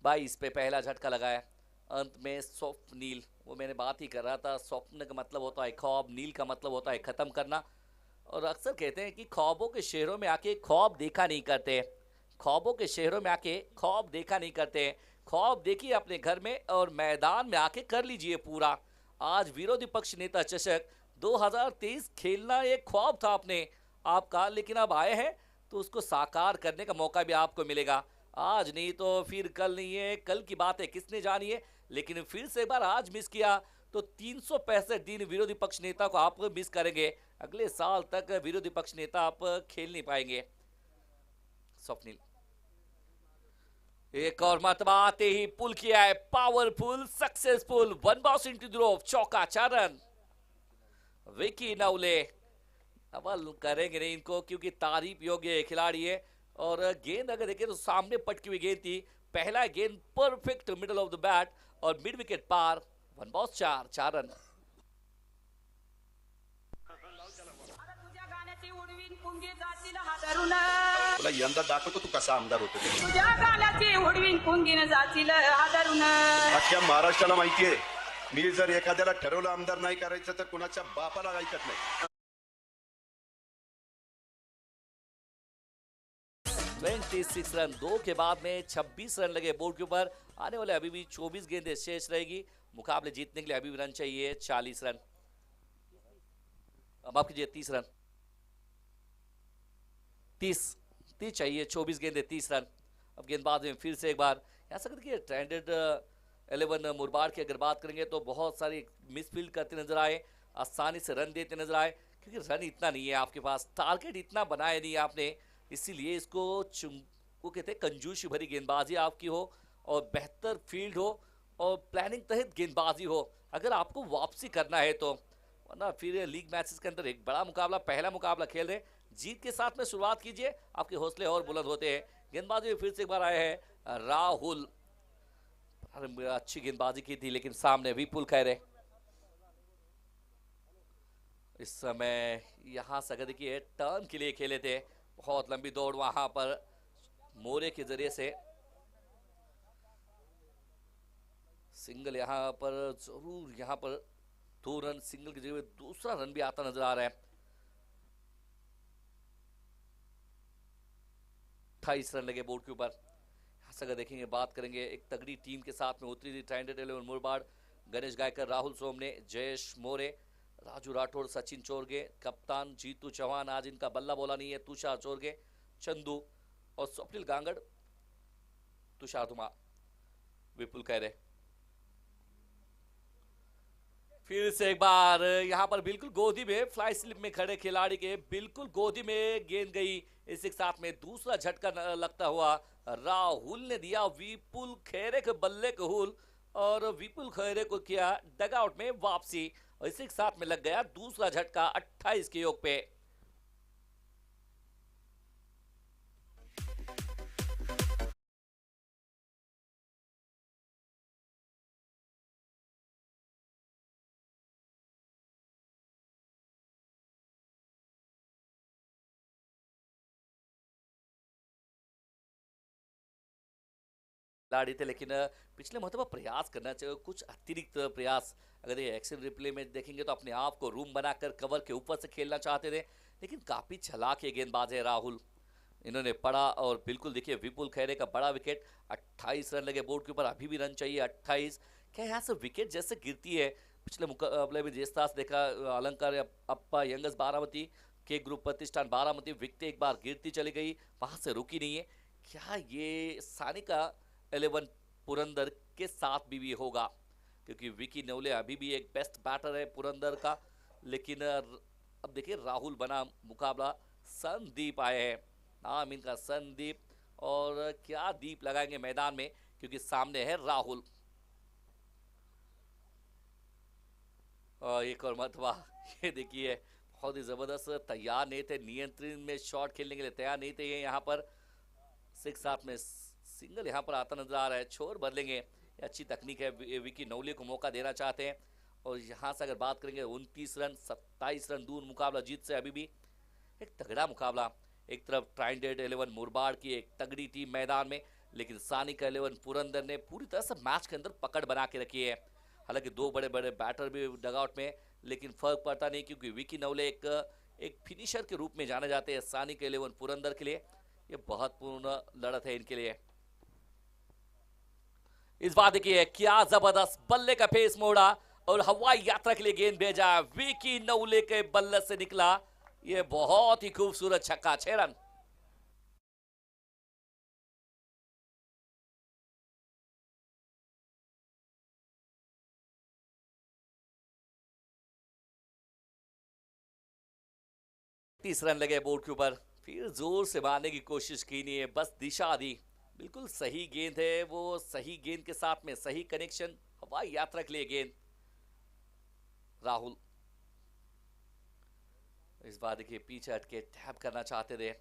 भाई इस पे पहला झटका लगाया अंत में। स्वप्नील, वो मैंने बात ही कर रहा था, स्वप्न का मतलब होता है ख्वाब, नील का मतलब होता है खत्म करना। और अक्सर कहते हैं कि ख्वाबों के शहरों में आके ख्वाब देखा नहीं करते, ख्वाबों के शहरों में आके ख्वाब देखा नहीं करते। ख्वाब देखिए अपने घर में और मैदान में आके कर लीजिए पूरा। आज विरोधी पक्ष नेता चषक 2023 खेलना एक ख्वाब था अपने आपका, लेकिन अब आए हैं तो उसको साकार करने का मौका भी आपको मिलेगा। आज नहीं तो फिर कल नहीं है, कल की बात है किसने जानी है, लेकिन फिर से एक बार आज मिस किया तो 365 दिन विरोधी पक्ष नेता को आप मिस करेंगे। अगले साल तक विरोधी पक्ष नेता आप खेल नहीं पाएंगे। स्वप्निल एक और मरतबा आते ही पुल किया है, powerful successful, 1 boss into the rope, चौका, 4 रन। विकी नवले अवल करेंगे नहीं इनको, क्योंकि तारीफ योग्य खिलाड़ी है। और गेंद अगर देखें तो सामने पटकी हुई गेंद थी, पहला गेंद perfect middle of the bat और मिड विकेट पार। 1 बॉस 4 रन। तुझ्या गाण्याची उडवीन पुंगी जातील हात तरुण तुला यंदा दाखवतो तू कसा आमदार होतो ते. तुझ्या गालाची उडवीन पुंगीन जातील हादरून अख्ख्या महाराष्ट्राला माहितीये मी जर एखाद्याला ठरवलं आमदार नाही करायचं तर कुणाच्या बापाला ऐकत नाही. 26 रन 2 के बाद में 26 रन लगे बोर्ड के ऊपर। आने वाले अभी भी 24 गेंदें शेष रहेगी। मुकाबले जीतने के लिए अभी भी रन चाहिए 40 रन, माफ कीजिए 30 रन, 30 चाहिए, 24 गेंदे 30 रन। अब गेंदबाज में फिर से एक बार यहाँ से देखिए स्टैंडर्ड 11 मुरबाड़ की अगर बात करेंगे तो बहुत सारी मिसफील्ड करते नजर आए, आसानी से रन देते नजर आए, क्योंकि रन इतना नहीं है आपके पास, टारगेट इतना बनाया नहीं आपने, इसीलिए इसको वो कहते हैं कंजूसी भरी गेंदबाजी आपकी हो और बेहतर फील्ड हो और प्लानिंग तहत गेंदबाजी हो अगर आपको वापसी करना है तो, वरना फिर लीग मैचेस के अंदर एक बड़ा मुकाबला, पहला मुकाबला खेल रहे, जीत के साथ में शुरुआत कीजिए, आपके हौसले और बुलंद होते हैं। गेंदबाजी में फिर से एक बार आए हैं राहुल, अच्छी गेंदबाजी की थी लेकिन सामने विपुल खैरे। इस समय यहां से अगर देखिए टर्न के लिए खेले थे, बहुत लंबी दौड़ वहां पर मोरे के जरिए से सिंगल, यहां पर जरूर यहां पर 2 रन सिंगल के जरिए दूसरा रन भी आता नजर आ रहा है। 28 रन लगे बोर्ड के ऊपर। यहां से अगर देखेंगे बात करेंगे एक तगड़ी टीम के साथ में उतरी थी स्टैंडर्ड 11 मुरबाड़, गणेश गायकर, राहुल सोमने, जयेश मोरे, राजू राठौड़, सचिन चोरगे, कप्तान जीतू चौहान, आज इनका बल्ला बोला नहीं है, तुषार चोरगे, चंदू और स्वप्निल गांगड़, तुषार धुमा, विपुल खैरे। फिर से एक बार यहां पर बिल्कुल गोदी में फ्लाई स्लिप में खड़े खिलाड़ी के बिल्कुल गोदी में गेंद गई, इसी के साथ में दूसरा झटका लगता हुआ राहुल ने दिया विपुल खैरे के बल्ले को हुल और विपुल खैरे को किया डगआउट में वापसी और इसी के साथ में लग गया दूसरा झटका 28 के योग पे। खिलाड़ी थे लेकिन पिछले मरतबा प्रयास करना चाहिए, कुछ अतिरिक्त प्रयास। अगर ये एक्शन रिप्ले में देखेंगे तो अपने आप को रूम बनाकर कवर के ऊपर से खेलना चाहते थे, लेकिन काफी चालाक ये गेंदबाज है राहुल, इन्होंने पढ़ा और बिल्कुल देखिए विपुल खैरे का बड़ा विकेट। 28 रन लगे बोर्ड के ऊपर, अभी भी रन चाहिए 28। क्या यहाँ से विकेट जैसे गिरती है, पिछले मुकाबले में जिस तरह से देखा अलंकार अप्पा यंगस बारामती के ग्रुप प्रतिष्ठान बारामती विकेट एक बार गिरती चली गई, वहां से रुकी नहीं है। क्या ये सानिका 11 पुरंदर के साथ भी होगा, क्योंकि विकी नवले अभी भी एक बेस्ट बैटर है पुरंदर का, लेकिन अब देखिए राहुल बना मुकाबला, संदीप आए हैं, नाम इनका संदीप, और क्या दीप लगाएंगे मैदान में क्योंकि सामने है राहुल। और एक और मतवा ये देखिए बहुत ही जबरदस्त, तैयार नहीं थे, नियंत्रण में शॉट खेलने के लिए तैयार नहीं थे ये, यहाँ पर 6 साथ में सिंगल यहाँ पर आता नजर आ रहा है, छोर बदलेंगे, अच्छी तकनीक है, विकी नवले को मौका देना चाहते हैं। और यहाँ से अगर बात करेंगे 29 रन 27 रन दूर मुकाबला जीत से अभी भी एक तगड़ा मुकाबला। एक तरफ ट्राइडेड 11 मुरबाड़ की एक तगड़ी टीम मैदान में, लेकिन सानिका 11 पुरंदर ने पूरी तरह से मैच के अंदर पकड़ बना के रखी है। हालांकि 2 बड़े बड़े बैटर भी डगआउट में, लेकिन फर्क पड़ता नहीं क्योंकि विकी नवले एक फिनिशर के रूप में जाने जाते हैं सानिका 11 पुरंदर के लिए। ये बहुत पूर्ण लड़त है इनके लिए। इस बार देखिए क्या जबरदस्त बल्ले का फेस मोड़ा और हवाई यात्रा के लिए गेंद भेजा, विकी नवले के बल्ले से निकला, ये बहुत ही खूबसूरत छक्का, 6 रन। तीस रन लगे बोर्ड के ऊपर, फिर जोर से मारने की कोशिश की नहीं है, बस दिशा दी, बिल्कुल सही गेंद है वो, सही गेंद के साथ में सही कनेक्शन, हवाई यात्रा के लिए गेंद। राहुल इस बार देखिए पीछे हटके टैप करना चाहते थे,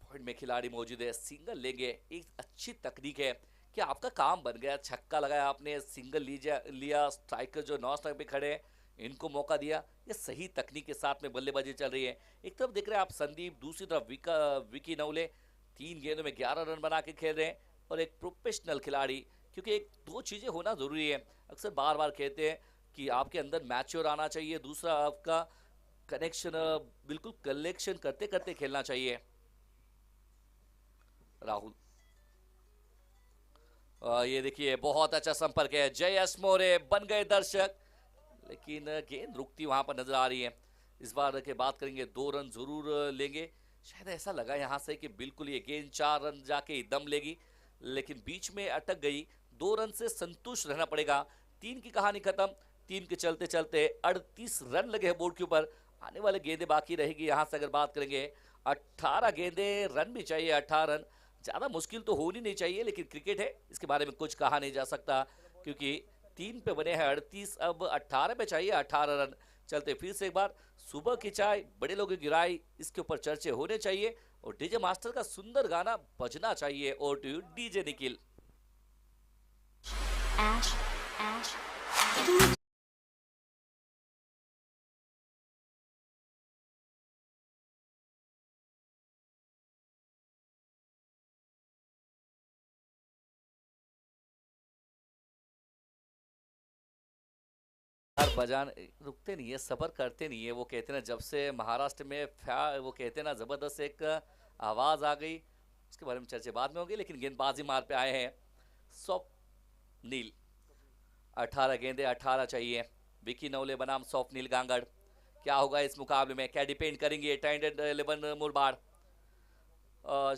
पॉइंट में खिलाड़ी मौजूद है, सिंगल लेंगे, एक अच्छी तकनीक है कि आपका काम बन गया, छक्का लगाया आपने, सिंगल लिया, स्ट्राइकर जो 9 स्ट्राइक पे खड़े इनको मौका दिया। ये सही तकनीक के साथ में बल्लेबाजी चल रही है। एक तरफ देख रहे हैं आप संदीप, दूसरी तरफ विकी नवले 3 गेंदों में 11 रन बना के खेल रहे हैं और एक प्रोफेशनल खिलाड़ी, क्योंकि एक दो चीज़ें होना ज़रूरी है। अक्सर बार बार कहते हैं कि आपके अंदर मैच्योर आना चाहिए, दूसरा आपका कनेक्शन बिल्कुल कलेक्शन करते करते खेलना चाहिए। राहुल, ये देखिए बहुत अच्छा संपर्क है, जयस मोरे बन गए दर्शक, लेकिन गेंद रुकती वहां पर नजर आ रही है। इस बार के बात करेंगे 2 रन जरूर लेंगे। शायद ऐसा लगा यहां से कि बिल्कुल ये गेंद 4 रन जाके ही दम लेगी, लेकिन बीच में अटक गई। 2 रन से संतुष्ट रहना पड़ेगा। 3 की कहानी खत्म। 3 के चलते चलते 38 रन लगे हैं बोर्ड के ऊपर। आने वाले गेंदें बाकी रहेगी। यहां से अगर बात करेंगे 18 गेंदें, रन भी चाहिए 18 रन। ज़्यादा मुश्किल तो होनी नहीं चाहिए, लेकिन क्रिकेट है, इसके बारे में कुछ कहा नहीं जा सकता, क्योंकि 3 पे बने हैं 38, अब 18 पे चाहिए 18 रन। चलते फिर से एक बार, सुबह की चाय, बड़े लोगों की राय, इसके ऊपर चर्चे होने चाहिए और डीजे मास्टर का सुंदर गाना बजना चाहिए। और two DJ Nikhil. Ash, Ash. हर बजान रुकते नहीं है, सबर करते नहीं है। वो कहते ना, जब से महाराष्ट्र में वो कहते ना जबरदस्त एक आवाज आ गई, उसके बारे में चर्चा बाद में होगी। लेकिन गेंदबाजी मार पे आए हैं स्वप्निल। 18 गेंदे 18 चाहिए। विकी नवले बनाम स्वप्निल गांगड़। क्या होगा इस मुकाबले में, क्या डिपेंड करेंगे टाइटेंड 11 मुरबाड़।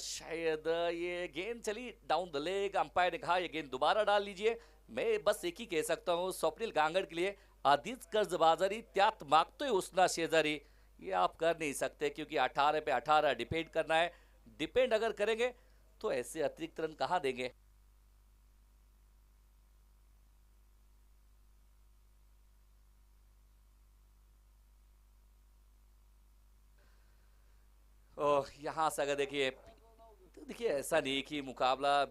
शायद ये गेंद चली डाउन द लेग, अंपायर ने कहा ये गेंद दोबारा डाल लीजिए। मैं बस एक ही कह सकता हूँ स्वप्निल गांगड़ के लिए, आधीच कर्जबाजारी त्यात मागतोय उसना शेजारी, ये आप कर नहीं सकते, क्योंकि 18 पे 18 डिपेंड करना है। डिपेंड अगर करेंगे तो ऐसे अतिरिक्त रन कहाँ देंगे। यहाँ से अगर देखिए, तो देखिए ऐसा नहीं कि मुकाबला,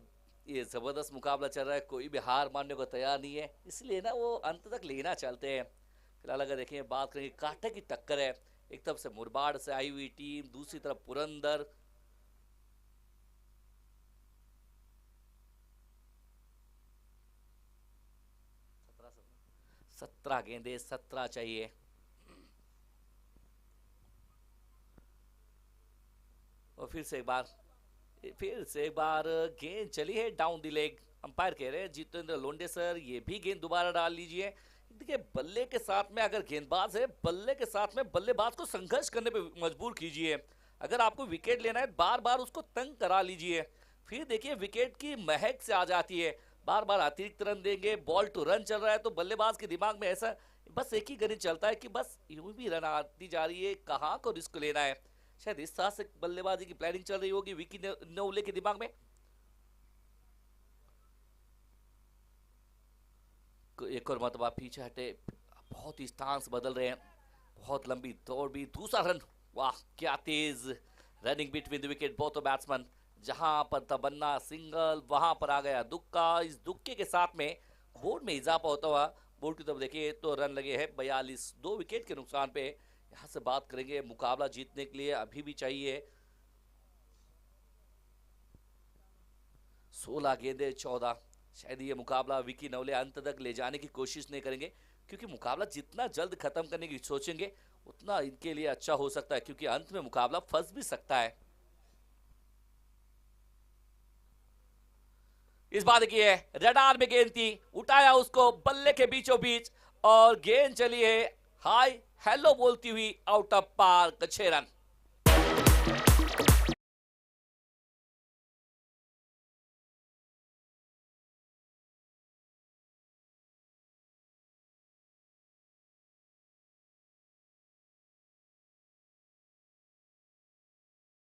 ये जबरदस्त मुकाबला चल रहा है, कोई भी हार मानने को तैयार नहीं है, इसलिए ना वो अंत तक लेना चलते हैं। फिलहाल अगर देखें, बात करेंगे, कांटे की टक्कर है। एक तरफ से मुरबाड़ से आई हुई टीम, दूसरी तरफ पुरंदर। 17 गेंदे 17 चाहिए। और फिर से एक बार गेंद चली है डाउन द लेग। अंपायर कह रहे हैं जितेंद्र लोंडे सर, ये भी गेंद दोबारा डाल लीजिए। देखिए बल्ले के साथ में अगर गेंदबाज है, बल्ले के साथ में बल्लेबाज को संघर्ष करने पे मजबूर कीजिए। अगर आपको विकेट लेना है, बार बार उसको तंग करा लीजिए। फिर देखिए विकेट की महक से आ जाती है। बार बार अतिरिक्त रन देंगे, बॉल टू रन चल रहा है, तो बल्लेबाज के दिमाग में ऐसा बस एक ही गणित चलता है कि बस यूं भी रन आती जा रही है, कहाँ को रिस्क लेना है। शायद इस तरह से बल्लेबाजी की प्लानिंग चल रही होगी विकी नवले के दिमाग में। एक और मरतबा पीछे हटे, बहुत ही स्टांस बदल रहे हैं, बहुत लंबी दौड़ भी, दूसरा रन, वाह क्या तेज running between the wicket both batsman. जहां पर तबन्ना सिंगल, वहां पर आ गया दुक्का। इस दुक्के के साथ में बोर्ड में इजाफा होता हुआ, बोर्ड की तरफ देखिए तो रन लगे हैं 42, 2 विकेट के नुकसान पे। यहाँ से बात करेंगे, मुकाबला जीतने के लिए अभी भी चाहिए 16 गेंदे 14। शायद ये मुकाबला विकी नवले अंत तक ले जाने की कोशिश नहीं करेंगे, क्योंकि मुकाबला जितना जल्द खत्म करने की सोचेंगे उतना इनके लिए अच्छा हो सकता है, क्योंकि अंत में मुकाबला फंस भी सकता है। इस बार देखिए रडार में गेंद थी, उठाया उसको बल्ले के बीचों बीच और गेंद चली है हाय हेलो बोलती हुई आउट ऑफ पार्क, 6 रन।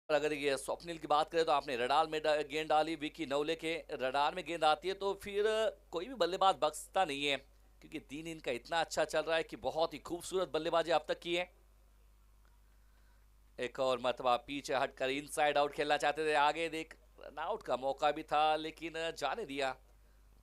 अगर ये स्वप्निल की बात करें तो आपने रडार में गेंद डाली, विकी नवले के रडार में गेंद आती है तो फिर कोई भी बल्लेबाज बख्शता नहीं है, क्योंकि दिन इनका इतना अच्छा चल रहा है कि बहुत ही खूबसूरत बल्लेबाजी अब तक की है। एक और मरतबा पीछे हटकर इनसाइड आउट खेलना चाहते थे, आगे देख रन आउट का मौका भी था लेकिन जाने दिया।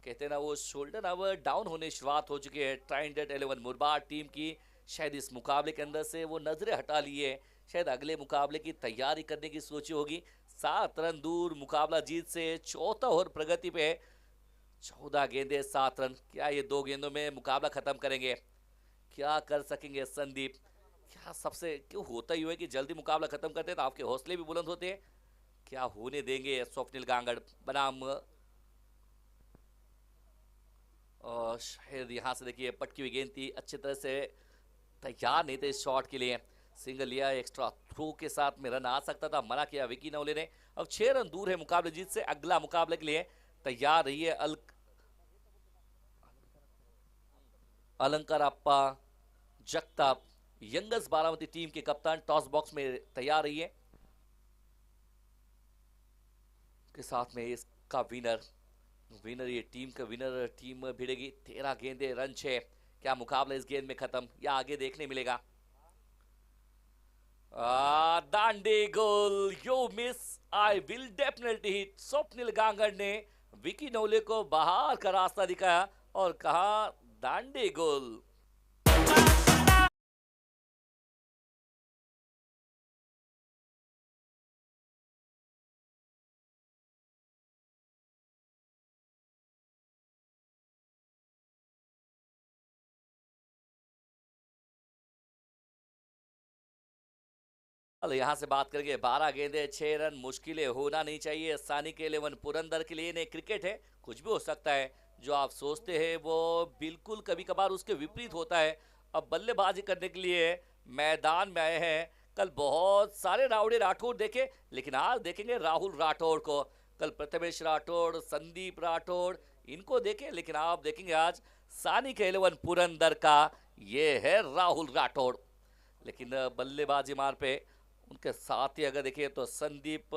कहते हैं ना वो शोल्डर अब डाउन होने की शुरुआत हो चुकी है ट्राइडेंट 11 मुरबाड टीम की। शायद इस मुकाबले के अंदर से वो नजरें हटा लिए, शायद अगले मुकाबले की तैयारी करने की सोची होगी। 7 रन दूर मुकाबला जीत से, चौथा ओवर प्रगति पे, 14 गेंदे 7 रन। क्या ये 2 गेंदों में मुकाबला खत्म करेंगे? क्या कर सकेंगे संदीप? क्या सबसे क्यों होता ही है कि जल्दी मुकाबला खत्म करते हैं तो आपके हौसले भी बुलंद होते हैं। क्या होने देंगे स्वप्निल गांगड़ बनाम, और शायद यहाँ से देखिए पटकी हुई गेंद थी, अच्छी तरह से तैयार नहीं थे इस शॉट के लिए। सिंगल लिया, एक्स्ट्रा थ्रो के साथ में रन आ सकता था, मना किया विकी नवले ने। अब 6 रन दूर है मुकाबले जीत से, अगला मुकाबले के लिए तैयार रही है अलंकार अप्पा जगताप। यंगस बारामती टीम के कप्तान टॉस बॉक्स में तैयार रही है, के साथ में इसका विनर ये टीम का विनर टीम भिड़ेगी। 13 गेंदे रन 6। क्या मुकाबला इस गेंद में खत्म या आगे देखने मिलेगा? दांडे गोल, you miss I will definitely hit. Swapnil Gangad ने विकी नवले को बाहर का रास्ता दिखाया और कहा दांडे गोल। यहां से बात करेंगे 12 गेंदे 6 रन, मुश्किलें होना नहीं चाहिए सानी के 11 पुरंदर के लिए। नहीं, क्रिकेट है, कुछ भी हो सकता है। जो आप सोचते हैं वो बिल्कुल कभी कभार उसके विपरीत होता है। अब बल्लेबाजी करने के लिए मैदान में आए हैं। कल बहुत सारे राउडी राठौड़ देखे, लेकिन आज देखेंगे राहुल राठौड़ को। कल प्रथमेश राठौड़, संदीप राठौड़ इनको देखे, लेकिन आप देखेंगे आज सानी के 11 पुरंदर का ये है राहुल राठौड़। लेकिन बल्लेबाजी मार पे उनके साथ ही अगर देखिए तो संदीप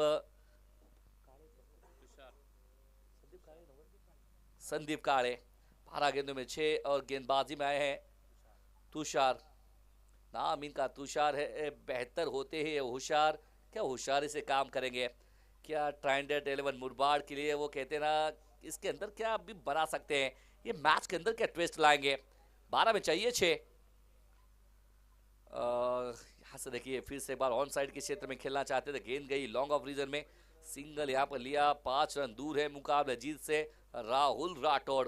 काड़े 12 गेंदों में 6 और गेंदबाजी में आए हैं तुषार। नाम इनका तुषार है, बेहतर होते हैं होशियार। क्या होशियारी से काम करेंगे? क्या ट्राइडेंट 11 मुरबाड के लिए वो कहते हैं ना, इसके अंदर क्या अभी बना सकते हैं? ये मैच के अंदर क्या ट्विस्ट लाएंगे? 12 में चाहिए 6। यहाँ से देखिए फिर से एक बार ऑन साइड के क्षेत्र में खेलना चाहते थे, गेंद गई लॉन्ग ऑफ रीजन में, सिंगल यहाँ पर लिया। 5 रन दूर है मुकाबले जीत से राहुल राठौड़।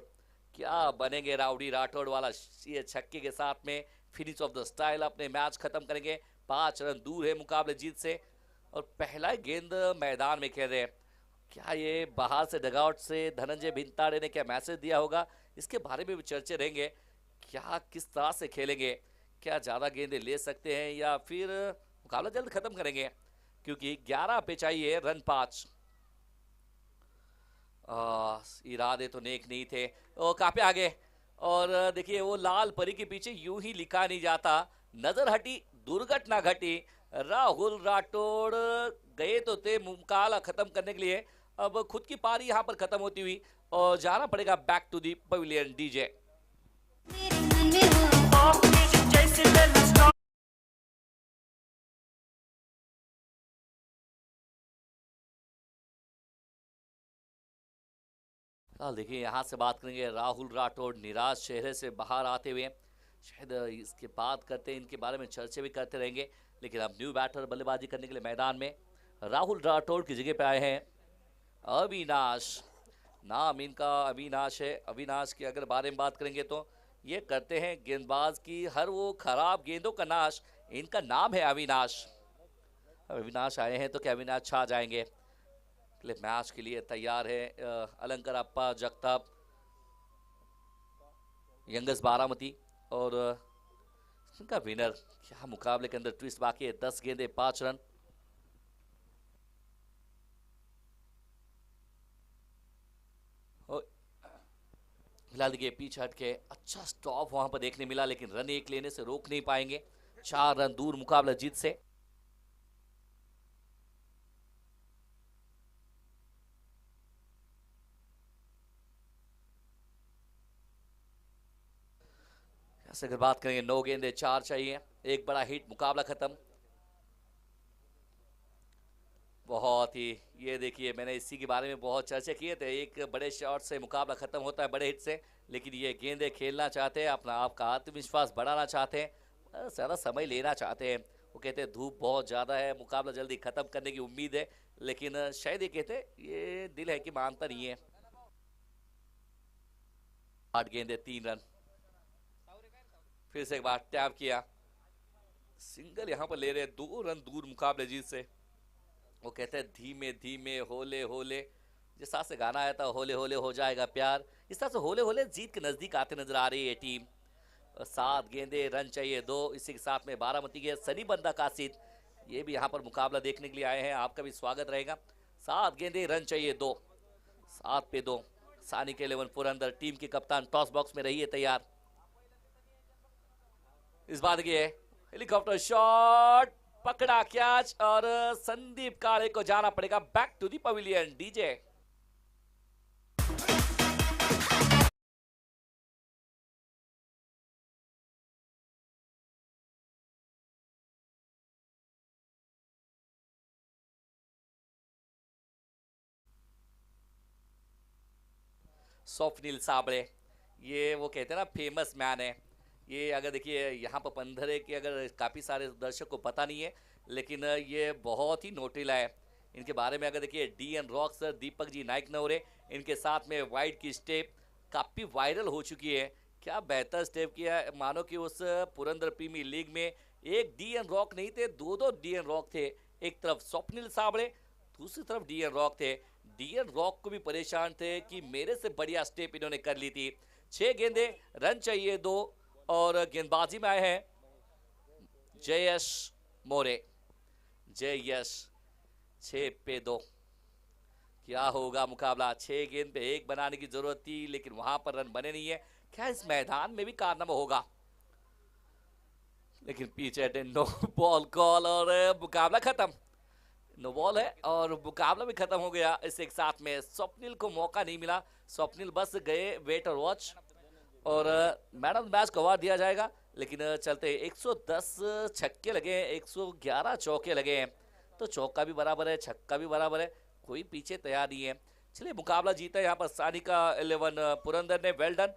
क्या बनेंगे राउडी राठौड़ वाला? ये छक्के के साथ में फिनिश ऑफ द स्टाइल अपने मैच खत्म करेंगे। 5 रन दूर है मुकाबले जीत से और पहला गेंद मैदान में खेल रहे हैं। क्या ये बाहर से डगआउट से धनंजय भिंताड़े ने क्या मैसेज दिया होगा? इसके बारे में भी चर्चे रहेंगे। क्या किस तरह से खेलेंगे? क्या ज़्यादा गेंदें ले सकते हैं या फिर मुकाबला जल्द खत्म करेंगे? क्योंकि 11 पे चाहिए रन 5। इरादे तो नेक नहीं थे, और काफी आगे। और देखिए वो लाल परी के पीछे यूं ही लिखा नहीं जाता, नजर हटी दुर्घटना घटी। राहुल राठौड़ गए तो थे मुकाबला खत्म करने के लिए, अब खुद की पारी यहां पर खत्म होती हुई और जाना पड़ेगा back to the pavilion. DJ देखिए यहाँ से बात करेंगे राहुल राठौड़ निराश चेहरे से बाहर आते हुए। शायद इसके बात करते हैं, इनके बारे में चर्चे भी करते रहेंगे। लेकिन अब न्यू बैटर बल्लेबाजी करने के लिए मैदान में राहुल राठौड़ की जगह पे आए हैं अविनाश। नाम इनका अविनाश है। अविनाश की अगर बारे में बात करेंगे तो ये करते हैं गेंदबाज की हर वो खराब गेंदों का नाश। इनका नाम है अविनाश। अविनाश आए हैं तो क्या अविनाश छा जाएंगे? मैच के लिए तैयार है अलंकार अप्पा जगताप, यंगस बारामती और इनका विनर। क्या मुकाबले के अंदर ट्विस्ट बाकी है? 10 गेंदे 5 रन। फिलहाल देखिए पीछे हट के अच्छा स्टॉप वहां पर देखने मिला, लेकिन रन 1 लेने से रोक नहीं पाएंगे। 4 रन दूर मुकाबला जीत से। अगर बात करेंगे 9 गेंदे 4 चाहिए, एक बड़ा हिट मुकाबला खत्म। बहुत ही, ये देखिए मैंने इसी के बारे में बहुत चर्चा किए थे, एक बड़े शॉट से मुकाबला खत्म होता है, बड़े हिट से, लेकिन ये गेंदे खेलना चाहते हैं, अपना आपका आत्मविश्वास बढ़ाना चाहते हैं, ज़्यादा समय लेना चाहते हैं। वो कहते हैं धूप बहुत ज़्यादा है, मुकाबला जल्दी ख़त्म करने की उम्मीद है, लेकिन शायद ये कहते हैं ये दिल है कि मानता नहीं है। 8 गेंदे 3 रन, फिर से एक बार टैप किया, सिंगल यहाँ पर ले रहे हैं, 2 रन दूर मुकाबले जीत से। वो कहते हैं धीमे धीमे होले होले, जिस तरह से गाना आया था होले होले हो जाएगा प्यार, इस तरह से होले होले जीत के नज़दीक आते नजर आ रही है टीम। 7 गेंदे रन चाहिए 2, इसी के साथ में बारामती के सनी बंदा कासिद ये भी यहाँ पर मुकाबला देखने के लिए आए हैं, आपका भी स्वागत रहेगा। 7 गेंदे रन चाहिए 2, 7 पे 2। सानी के 11 पुरंदर टीम के कप्तान टॉस बॉक्स में रही है तैयार। इस बात की है हेलीकॉप्टर शॉट, पकड़ा कैच और संदीप काले को जाना पड़ेगा back to the pavilion. DJ Swapnil Sable, ये वो कहते हैं ना फेमस मैन है ये। अगर देखिए यहाँ पर पंधरे के अगर काफ़ी सारे दर्शक को पता नहीं है, लेकिन ये बहुत ही नोटिला है। इनके बारे में अगर देखिए DN rock sir, Deepak ji Naik नवरे, इनके साथ में वाइड की स्टेप काफ़ी वायरल हो चुकी है। क्या बेहतर स्टेप किया है, मानो कि उस पुरंदर प्रीमियर लीग में एक DN रॉक नहीं थे, 2 DN रॉक थे। एक तरफ स्वप्निल साबळे, दूसरी तरफ DN रॉक थे। DN रॉक को भी परेशान थे कि मेरे से बढ़िया स्टेप इन्होंने कर ली थी। 6 गेंदे रन चाहिए 2 और गेंदबाजी में आए हैं जयेश मोरे। जयेश 6 पे 2, क्या होगा मुकाबला। 6 गेंद पे 1 बनाने की जरूरत थी, लेकिन वहां पर रन बने नहीं है। क्या इस मैदान में भी कारनामा होगा, लेकिन पीछे नो बॉल कॉल और मुकाबला खत्म। नो बॉल है और मुकाबला भी खत्म हो गया। इस एक साथ में स्वप्निल को मौका नहीं मिला, स्वप्निल बस गए वेट और वॉच, और मैन ऑफ द मैच को अवार्ड दिया जाएगा। लेकिन चलते 110 छक्के लगे हैं, 111 चौके लगे हैं, तो चौका भी बराबर है, छक्का भी बराबर है, कोई पीछे तैयार नहीं है। चलिए मुकाबला जीता है यहाँ पर सानी का 11 पुरंदर ने, वेल डन।